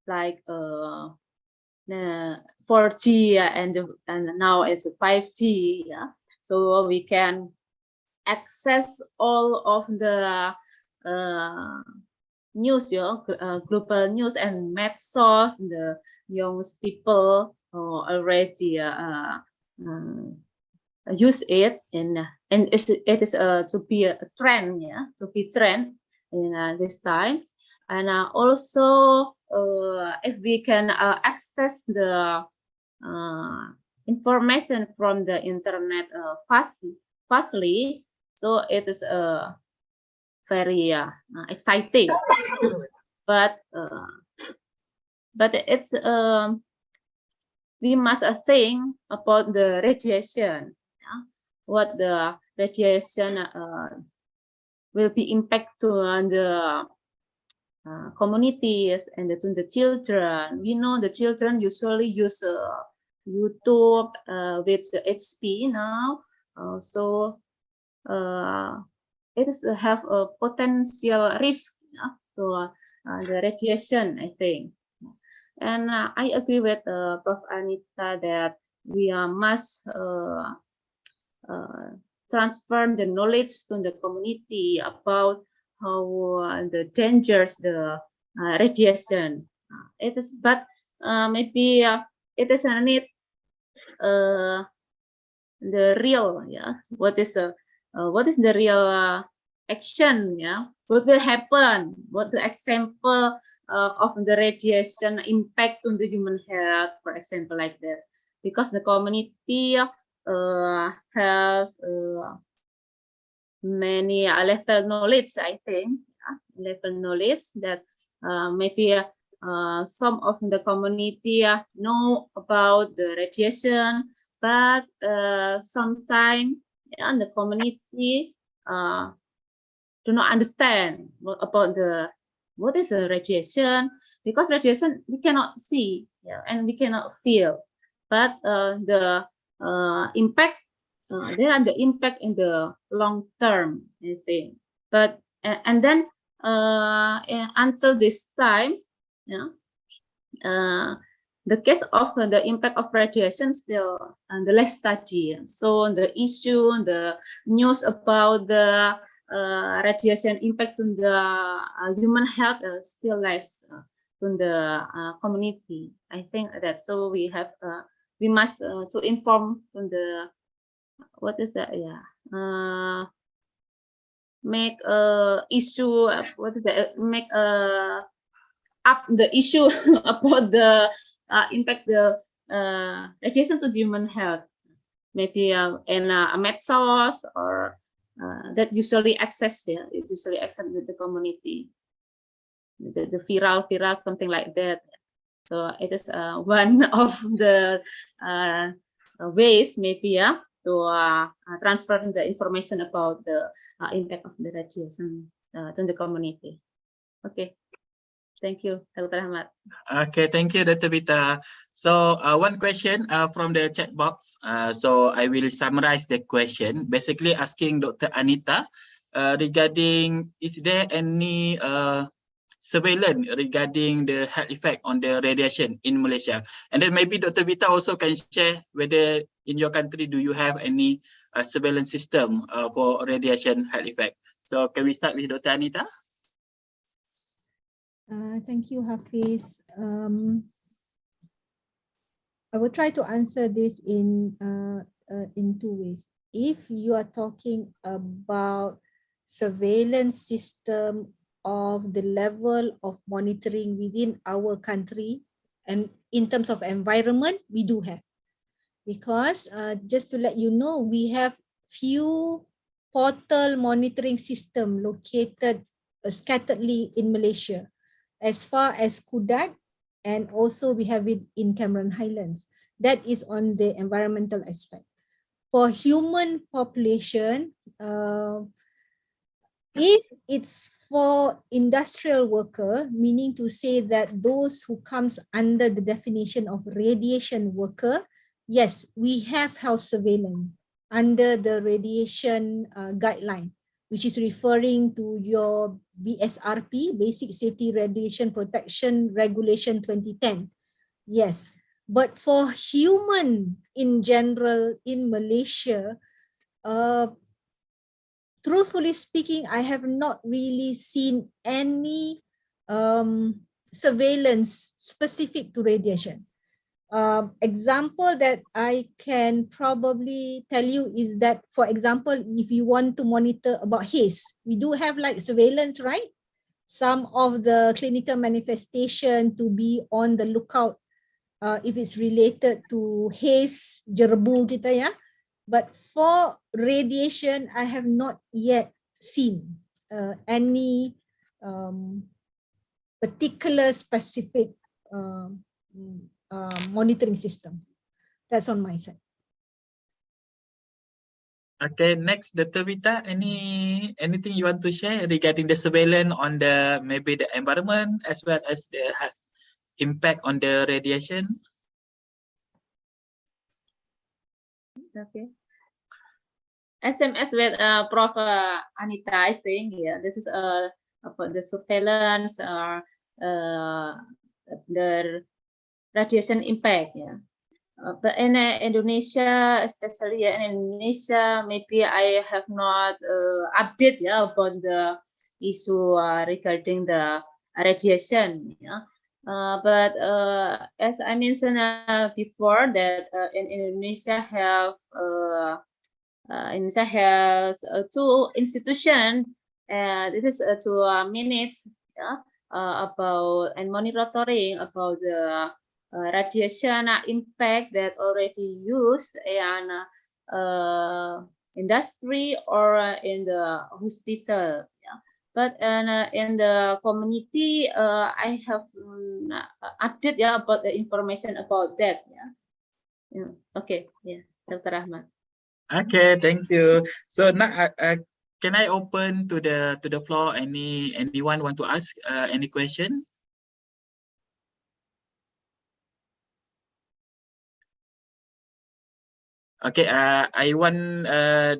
like 4G and now it's 5G, yeah. So we can access all of the news, global news and medsos. The young people already use it, and it is to be a trend, to be trend in this time. And also, if we can access the information from the internet fastly, so it is very exciting. But it's we must think about the radiation. What the radiation will be impact to the communities and to the children. We know the children usually use YouTube with the HP now, so it is have a potential risk to the radiation, I think. And I agree with Prof. Anita that we must transfer the knowledge to the community about how the dangers the radiation. It is, but maybe it is a need the real, what is the real action, what will happen, what the example of the radiation impact on the human health, for example, like that, because the community has many level knowledge, I think, level knowledge that maybe some of the community know about the radiation, but sometimes the community do not understand about what is a radiation, because radiation we cannot see, and we cannot feel, but the impact, there are the impact in the long term, I think. But and then until this time, the case of the impact of radiation still the less study. So the issue, the news about the radiation impact on the human health still less to the community. I think that so we have we must to inform on the what is that, make issue, what is that, make up the issue about the impact the radiation to the human health, maybe in a medsos or that usually access, it usually access with the community, the viral something like that. So it is one of the ways maybe to transfer the information about the impact of the radiation to the community. Okay, thank you, Dr. Ahmad. Okay, thank you, Dr. Vita. So one question from the chat box. So I will summarize the question, basically asking Dr. Anita regarding, is there any surveillance regarding the health effect on the radiation in Malaysia? And then maybe Dr. Vita also can share whether in your country do you have any surveillance system for radiation health effect. So can we start with Dr. Anita? Thank you, Hafiz. I will try to answer this in two ways. If you are talking about surveillance system of the level of monitoring within our country, and in terms of environment, we do have. Because just to let you know, we have few portal monitoring system located scatteredly in Malaysia, as far as Kudat, and also we have it in Cameron Highlands. That is on the environmental aspect. For human population, if it's for industrial worker, meaning to say that those who comes under the definition of radiation worker, yes, we have health surveillance under the radiation guideline, which is referring to your BSRP, Basic Safety Radiation Protection Regulation 2010. Yes, but for human in general in Malaysia, truthfully speaking, I have not really seen any surveillance specific to radiation. Example that I can probably tell you is that, for example, if you want to monitor about haze, we do have like surveillance, right? Some of the clinical manifestation to be on the lookout if it's related to haze, jerebu kita ya. But for radiation, I have not yet seen any particular specific monitoring system. That's on my side. Okay, next, Dr. Vita, anything you want to share regarding the surveillance on the maybe the environment as well as the impact on the radiation? Okay. SMS with Prof. Anita, I think, yeah, this is about the surveillance or the radiation impact, yeah. But in Indonesia, especially in Indonesia, maybe I have not update, yeah, about the issue regarding the radiation, yeah. But as I mentioned before, that in Indonesia has two institutions, and it is 2 minutes, yeah, about and monitoring about the radiation impact that already used in industry or in the hospital. Yeah. But in the community, I have update, yeah, about the information about that. Yeah. Yeah. Okay. Yeah, Dr. Ahmad. Okay, thank you. So now, can I open to the floor? Anyone want to ask any question? Okay, I want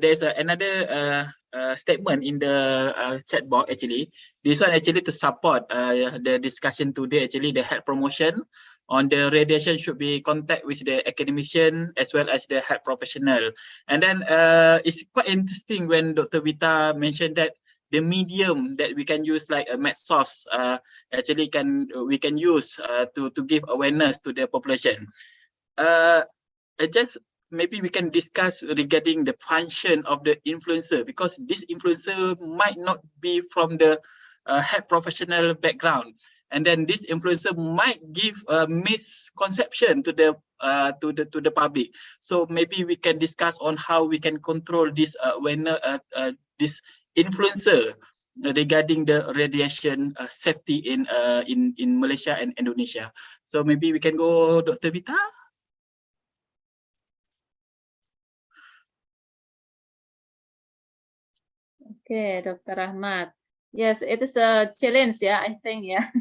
there's another statement in the chat box actually. This one actually to support the discussion today. Actually, the health promotion on the radiation should be contact with the academician as well as the health professional. And then it's quite interesting when Dr. Vita mentioned that the medium that we can use like a med source actually we can use to give awareness to the population. Just maybe we can discuss regarding the function of the influencer, because this influencer might not be from the health professional background, and then this influencer might give a misconception to the public. So maybe we can discuss on how we can control this this influencer regarding the radiation safety in Malaysia and Indonesia. So maybe we can go, Dr. Vita. Okay, Dr. Ahmad. Yes, it is a challenge, yeah, I think, yeah,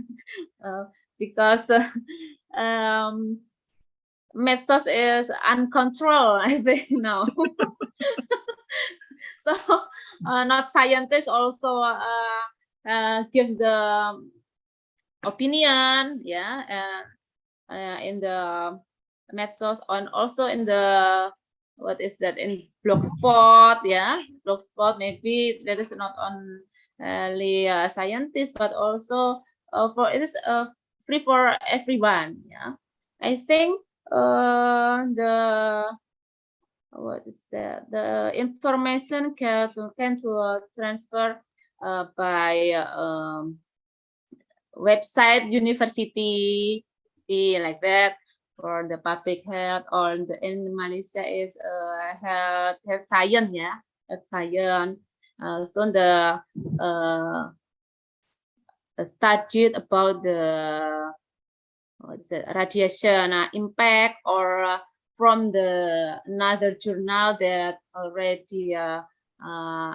because medsos is uncontrolled, I think now. So not scientists also give the opinion, yeah, in the medsos, and also in the what is that, in blogspot, yeah, blogspot. Maybe that is not only scientists, but also for it is free for everyone. Yeah, I think the what is that, the information can transfer by website university, like that, for the public health, or in Malaysia is health science, yeah, health science. So the study about the what's it, radiation impact, or from the another journal that already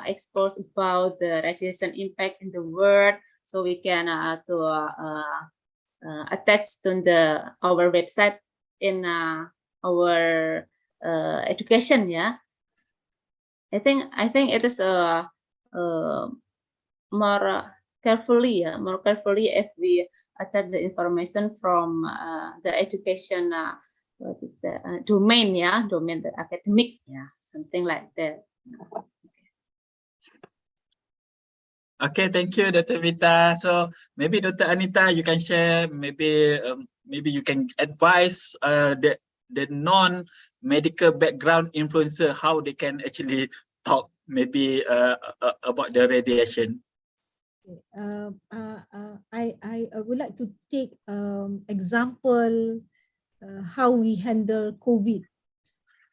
exposed about the radiation impact in the world, so we can attach to our website in our education. Yeah, I think it is more carefully, if we attach the information from the education what is the domain, yeah, domain, the academic, yeah, something like that. Okay, thank you, Dr. Vita. So maybe Dr. Anita, you can share. Maybe you can advise the non-medical background influencer how they can actually talk maybe about the radiation. I would like to take example how we handle COVID.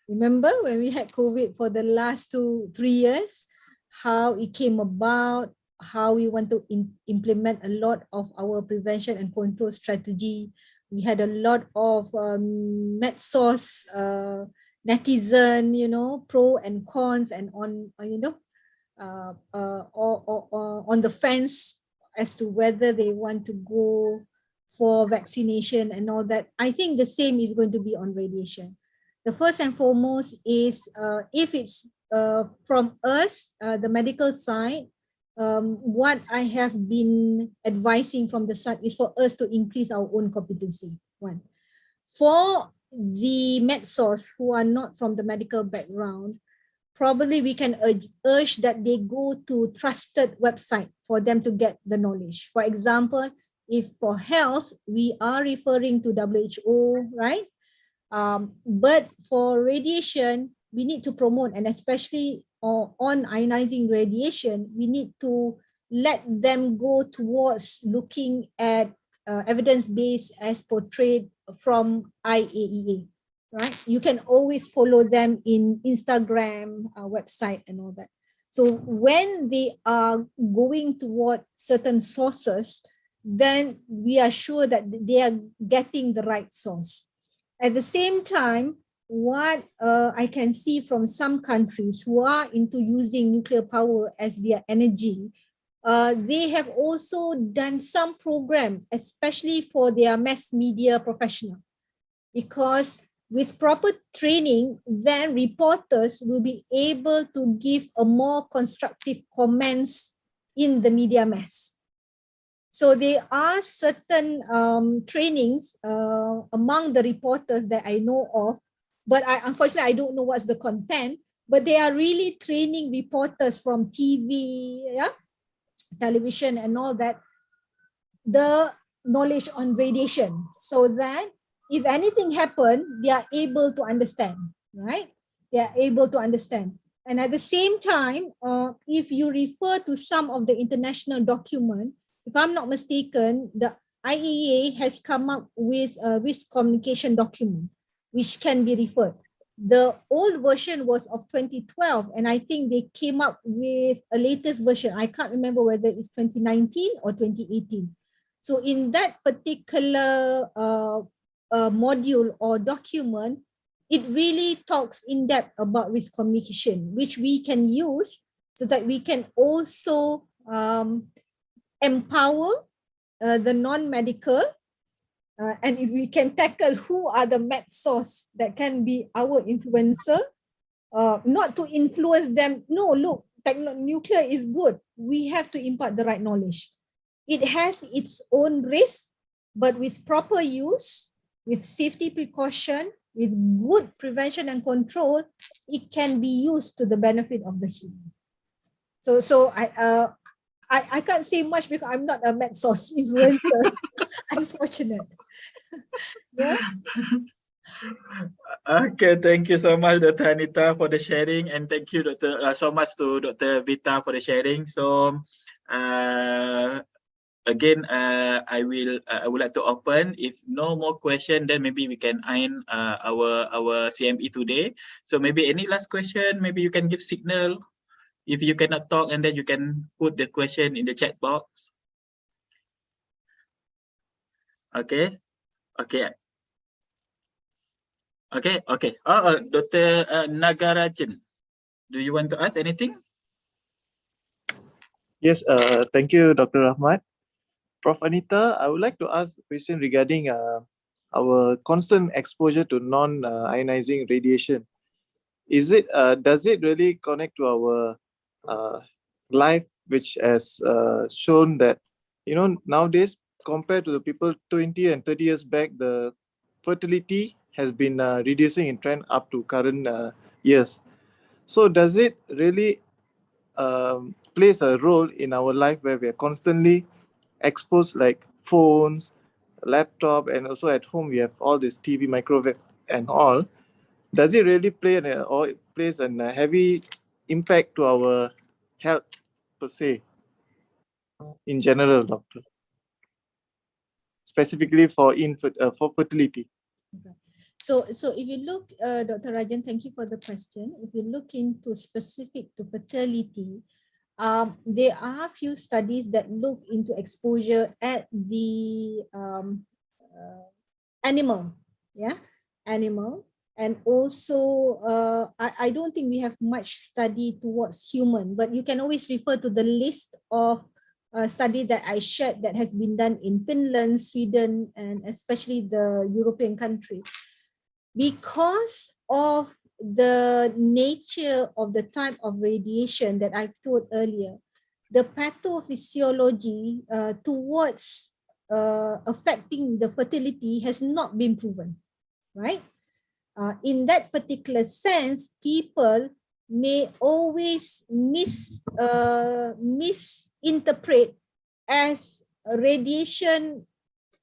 Remember when we had COVID for the last 2-3 years, how it came about, how we want to implement a lot of our prevention and control strategy. We had a lot of medsos, netizen, pro and cons, and on, or on the fence as to whether they want to go for vaccination and all that. I think the same is going to be on radiation. The first and foremost is if it's from us, the medical side, what I have been advising from the side is for us to increase our own competency. One. For the medsos who are not from the medical background, probably we can urge that they go to trusted website for them to get the knowledge. For example, if for health, we are referring to WHO, right? But for radiation, we need to promote, and especially on ionizing radiation, we need to let them go towards looking at evidence-based as portrayed from IAEA, right? You can always follow them in Instagram, website and all that. So when they are going toward certain sources, then we are sure that they are getting the right source. At the same time, what I can see from some countries who are into using nuclear power as their energy, they have also done some program, especially for their mass media professional, because with proper training, then reporters will be able to give a more constructive comments in the media mass. So there are certain trainings among the reporters that I know of, but unfortunately I don't know what's the content, but they are really training reporters from TV, television and all that, the knowledge on radiation, so that if anything happen, they are able to understand, right? They are able to understand. And at the same time, if you refer to some of the international document, if I'm not mistaken, the IAEA has come up with a risk communication document, which can be referred. The old version was of 2012, and I think they came up with a latest version. I can't remember whether it's 2019 or 2018. So in that particular module or document, it really talks in depth about risk communication, which we can use so that we can also empower the non-medical, and if we can tackle who are the med source that can be our influencer, not to influence them. No, look, nuclear is good. We have to impart the right knowledge. It has its own risk, but with proper use, with safety precaution, with good prevention and control, it can be used to the benefit of the human. So I can't say much because I'm not a med source influencer. Unfortunate. Yeah. Okay, thank you so much, Dr. Anita, for the sharing, and thank you, so much to Dr. Vita for the sharing. So, again, I would like to open. If no more question, then maybe we can end our CME today. So maybe any last question? Maybe you can give signal if you cannot talk, and then you can put the question in the chat box. Okay. Okay. Okay. Dr. Nagarajan, do you want to ask anything? Yes, thank you, Dr. Rahmat. Prof. Anita, I would like to ask a question regarding our constant exposure to non-ionizing radiation. Does it really connect to our life, which has shown that, nowadays, compared to the people 20 and 30 years back, the fertility has been reducing in trend up to current years. So does it really plays a role in our life where we are constantly exposed, like phones, laptop, and also at home we have all this TV, microwave, and all. Does it really play or it plays a heavy impact to our health per se, in general, doctor? Specifically for fertility. So if you look, Dr. Rajan, thank you for the question. If you look into specific to fertility, there are a few studies that look into exposure at the animal, animal. And also, I don't think we have much study towards human, but you can always refer to the list of study that I shared that has been done in Finland, Sweden, and especially the European country. Because of the nature of the type of radiation that I've told earlier, the pathophysiology towards affecting the fertility has not been proven, right? In that particular sense, people may always misinterpret as radiation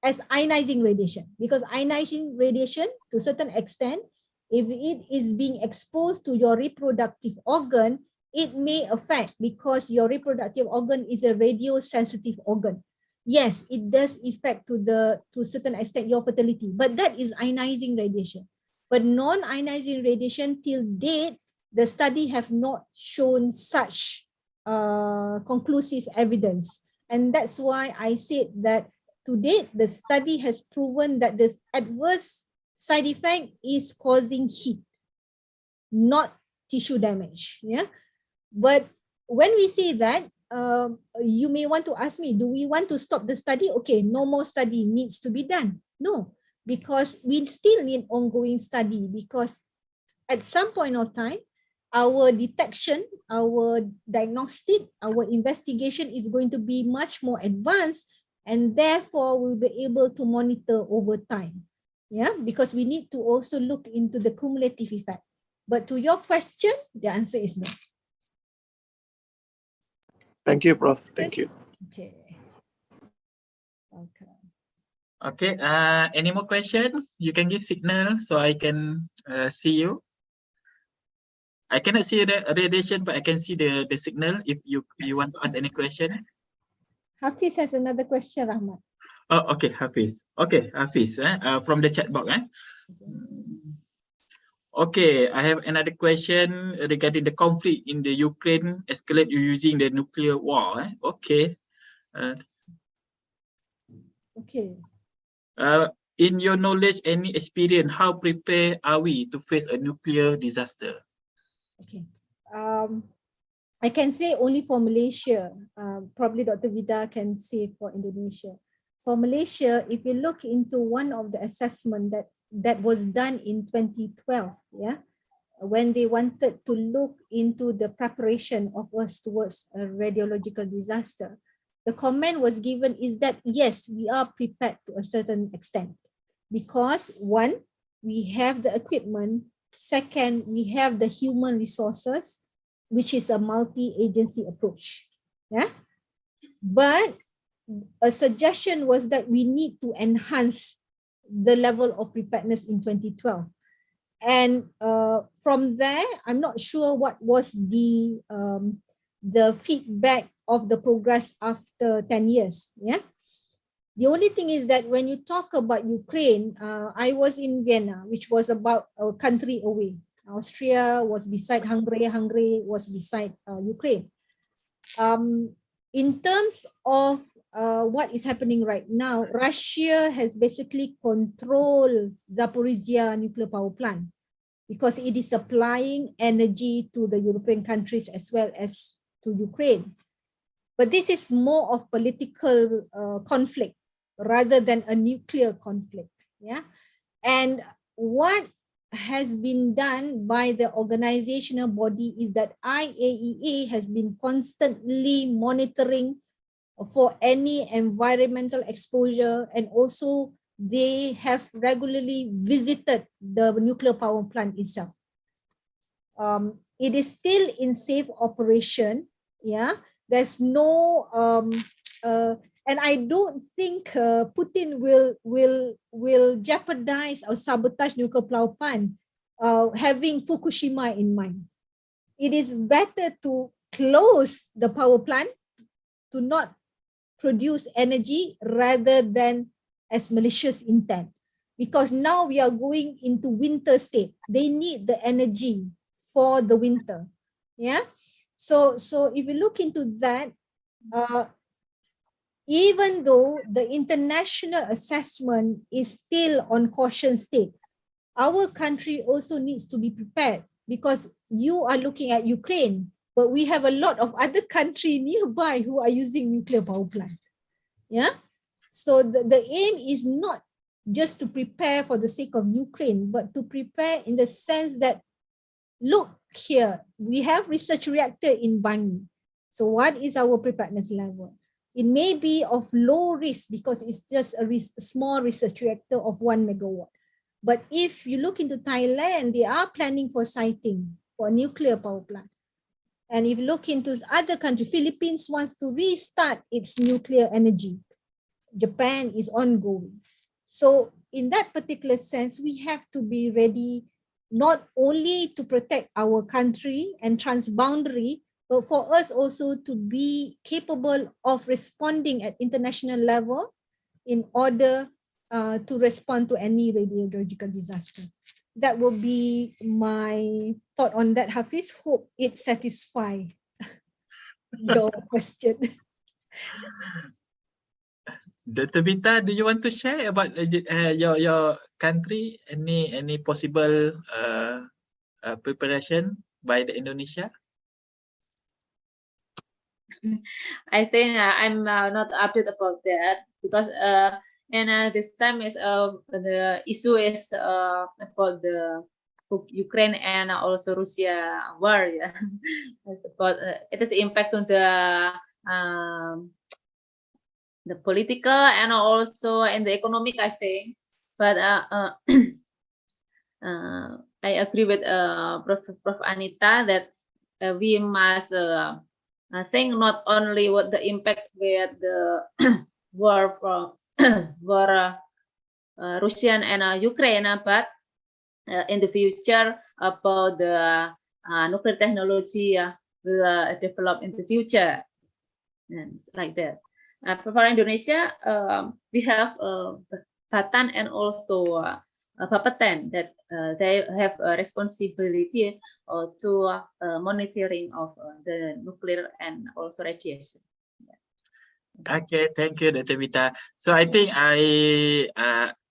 as ionizing radiation, because ionizing radiation, to a certain extent, if it is being exposed to your reproductive organ, it may affect, because your reproductive organ is a radio-sensitive organ. Yes, it does affect to a certain extent your fertility, but that is ionizing radiation. But non-ionizing radiation, till date, the study have not shown such conclusive evidence. And that's why I said that to date, the study has proven that this adverse side effect is causing heat, not tissue damage. Yeah, but when we say that, you may want to ask me, do we want to stop the study? Okay, no more study needs to be done. No, because we still need ongoing study, because at some point of time, our detection, our diagnostic, our investigation is going to be much more advanced, and therefore we'll be able to monitor over time. Yeah, because we need to also look into the cumulative effect. But to your question, the answer is no. Thank you, Prof. Thank you. Okay. Okay. Okay. Any more question? You can give signal so I can see you. I cannot see the radiation, but I can see the signal if you want to ask any question. Hafiz has another question, Rahmat. Oh, okay, Hafiz. Okay, Hafiz, from the chat box. Okay, I have another question regarding the conflict in the Ukraine escalate using the nuclear war. Okay. Okay. In your knowledge, any experience, how prepared are we to face a nuclear disaster? Okay. I can say only for Malaysia. Probably Dr. Vida can say for Indonesia. For Malaysia, if you look into one of the assessment that was done in 2012, yeah, when they wanted to look into the preparation of us towards a radiological disaster, the comment was given is that yes, we are prepared to a certain extent, because one, we have the equipment. Second, we have the human resources, which is a multi-agency approach. Yeah, but a suggestion was that we need to enhance the level of preparedness in 2012. And from there, I'm not sure what was the feedback of the progress after 10 years. Yeah. The only thing is that when you talk about Ukraine, I was in Vienna, which was about a country away. Austria was beside Hungary, Hungary was beside Ukraine. In terms of what is happening right now, Russia has basically controlled Zaporizhia nuclear power plant because it is supplying energy to the European countries as well as to Ukraine. But this is more of political conflict rather than a nuclear conflict. Yeah, and what has been done by the organizational body is that IAEA has been constantly monitoring for any environmental exposure, and also they have regularly visited the nuclear power plant itself. It is still in safe operation, yeah, There's no and I don't think Putin will jeopardize or sabotage nuclear power plant having Fukushima in mind. It is better to close the power plant, to not produce energy rather than as malicious intent. Because now we are going into winter state. They need the energy for the winter. Yeah. So if you look into that, even though the international assessment is still on caution state, our country also needs to be prepared, because you are looking at Ukraine, but we have a lot of other countries nearby who are using nuclear power plant. Yeah. So the aim is not just to prepare for the sake of Ukraine, but to prepare in the sense that, look here, we have research reactor in Bangi. So what is our preparedness level? It may be of low risk because it's just a small research reactor of 1 megawatt. But if you look into Thailand, they are planning for siting for a nuclear power plant. And if you look into other countries, Philippines wants to restart its nuclear energy. Japan is ongoing. So in that particular sense, we have to be ready not only to protect our country and transboundary, but for us also to be capable of responding at international level in order to respond to any radiological disaster. That will be my thought on that, Hafiz. Hope it satisfies your question. Dr. Vita, do you want to share about your country? Any possible preparation by the Indonesia? I think I'm not updated about that, because this time is the issue is about the Ukraine and also Russia war. Yeah, but it is the impact on the political and also in the economic, I think. But I agree with Prof. Anita that we must think not only what the impact with the war from Russian and Ukraine, but in the future about the nuclear technology will develop in the future, and like that. For Indonesia, we have Batan and also Bapeten that they have a responsibility to monitoring of the nuclear and also radiation. Okay, thank you, Dr. Vita. So I think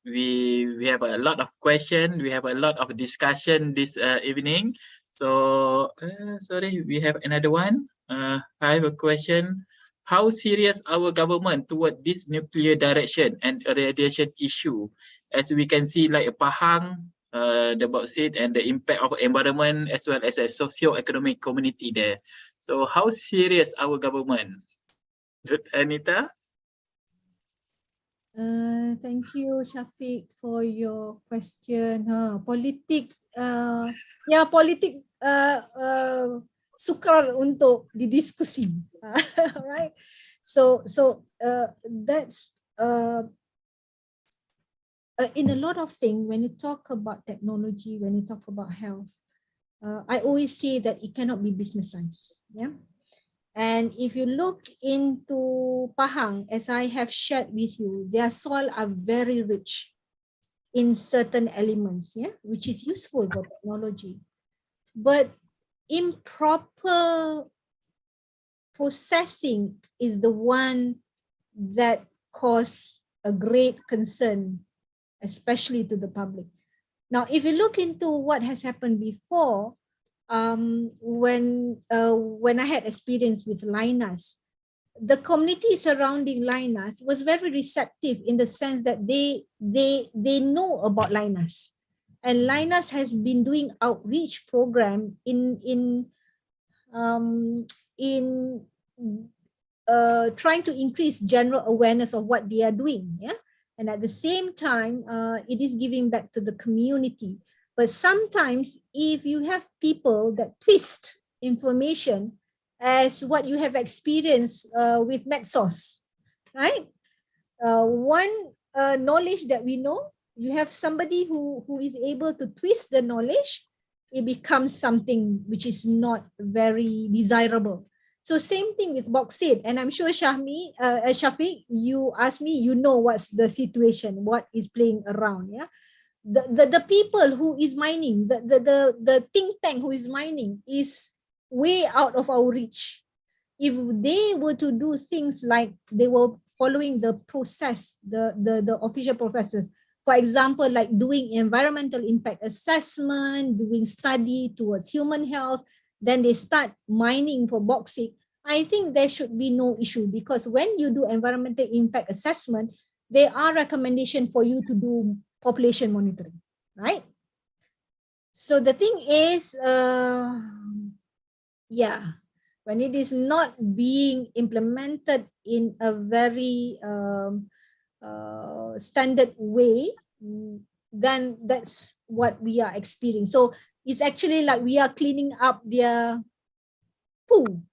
we have a lot of questions. We have a lot of discussion this evening. So sorry, we have another one. I have a question. How serious our government toward this nuclear direction and radiation issue? As we can see, like Pahang, the bauxite and the impact of environment as well as a socio-economic community there. So how serious our government? Anita? Thank you, Shafiq, for your question. Politik sukar untuk didiskusi. Right? So that's in a lot of things, when you talk about technology, when you talk about health, I always say that it cannot be businessized. Yeah. And if you look into Pahang, as I have shared with you, their soil are very rich in certain elements, yeah, which is useful for technology. But improper processing is the one that causes a great concern, especially to the public. Now, if you look into what has happened before, when I had experience with Linus, the community surrounding Linus was very receptive in the sense that they know about Linus, and Linus has been doing outreach program in trying to increase general awareness of what they are doing. Yeah, and at the same time, it is giving back to the community. But sometimes if you have people that twist information as what you have experienced with MedSource, right? One knowledge that we know, you have somebody who is able to twist the knowledge, it becomes something which is not very desirable. So same thing with bauxite, and I'm sure Shafiq, you asked me, you know what's the situation, what is playing around, yeah. The people who is mining, the think tank who is mining is way out of our reach. If they were to do things like they were following the process, the official processes, for example, like doing environmental impact assessment, doing study towards human health, then they start mining for bauxite, I think there should be no issue, because when you do environmental impact assessment, there are recommendations for you to do population monitoring, right? So the thing is, yeah, when it is not being implemented in a very standard way, then that's what we are experiencing. So it's actually like we are cleaning up their poo.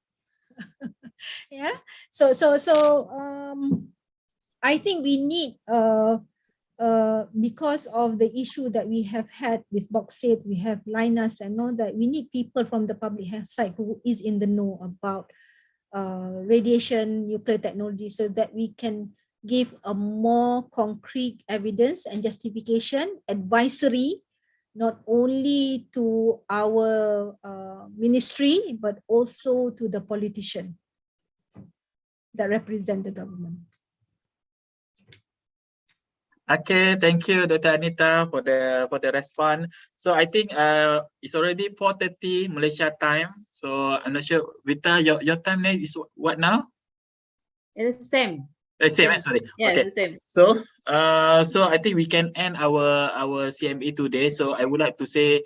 Yeah. So I think we need because of the issue that we have had with bauxite, we have Linus and all that, we need people from the public health side who is in the know about radiation, nuclear technology, so that we can give a more concrete evidence and justification, advisory, not only to our ministry, but also to the politician that represent the government. Okay, thank you, Dr. Anita, for the response. So I think it's already 4:30 Malaysia time. So I'm not sure, Vita, your time now is what now? It is same. Same, sorry. Yeah, Okay. the same. So I think we can end our CME today. So I would like to say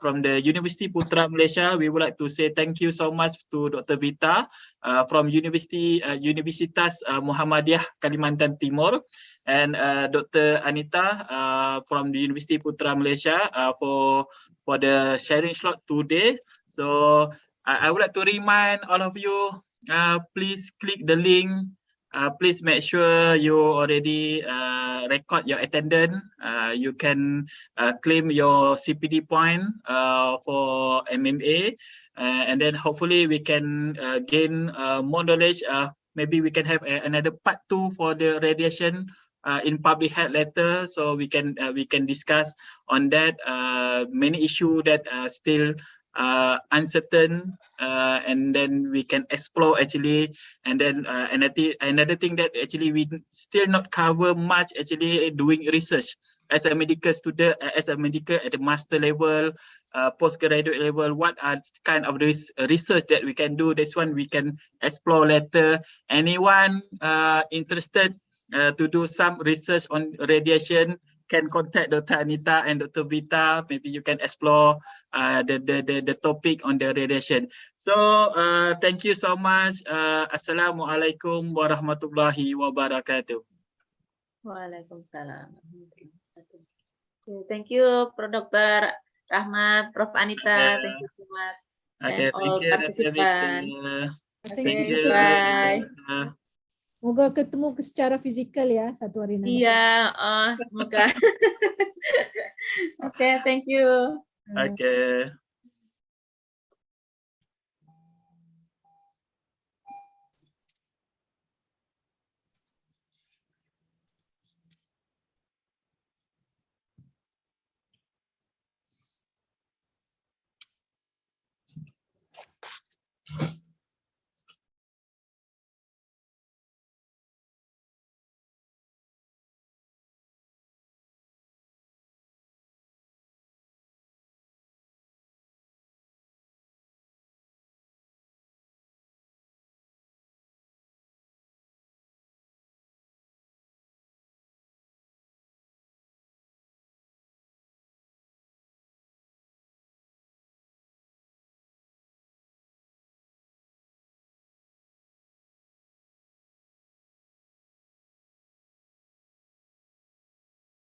from the University Putra Malaysia, we would like to say thank you so much to Dr. Vita from Universitas Muhammadiyah Kalimantan Timur, and Dr. Anita from the University Putra Malaysia for the sharing slot today. So I would like to remind all of you, please click the link. Please make sure you already record your attendance. You can claim your CPD point for MMA, and then hopefully we can gain more knowledge. Maybe we can have another part 2 for the radiation in public health later, so we can discuss on that many issues that are still uncertain, and then we can explore actually, and then another thing that actually we still not cover much, actually doing research as a medical student, as a medical at the master level, postgraduate level, what are kind of research that we can do. This one we can explore later. Anyone interested to do some research on radiation can contact Dr. Anita and Dr. Vita. Maybe you can explore the topic on the radiation. So thank you so much. Assalamualaikum warahmatullahi wabarakatuh. Waalaikumsalam. Thank you, Dr. Rahmat, Prof. Anita. Thank you so much. Okay, And thank all you, Dr. Vita. participants. Thank you. Bye. Moga ketemu secara fizikal ya satu hari nanti. Iya, semoga. Okay, thank you. Okay.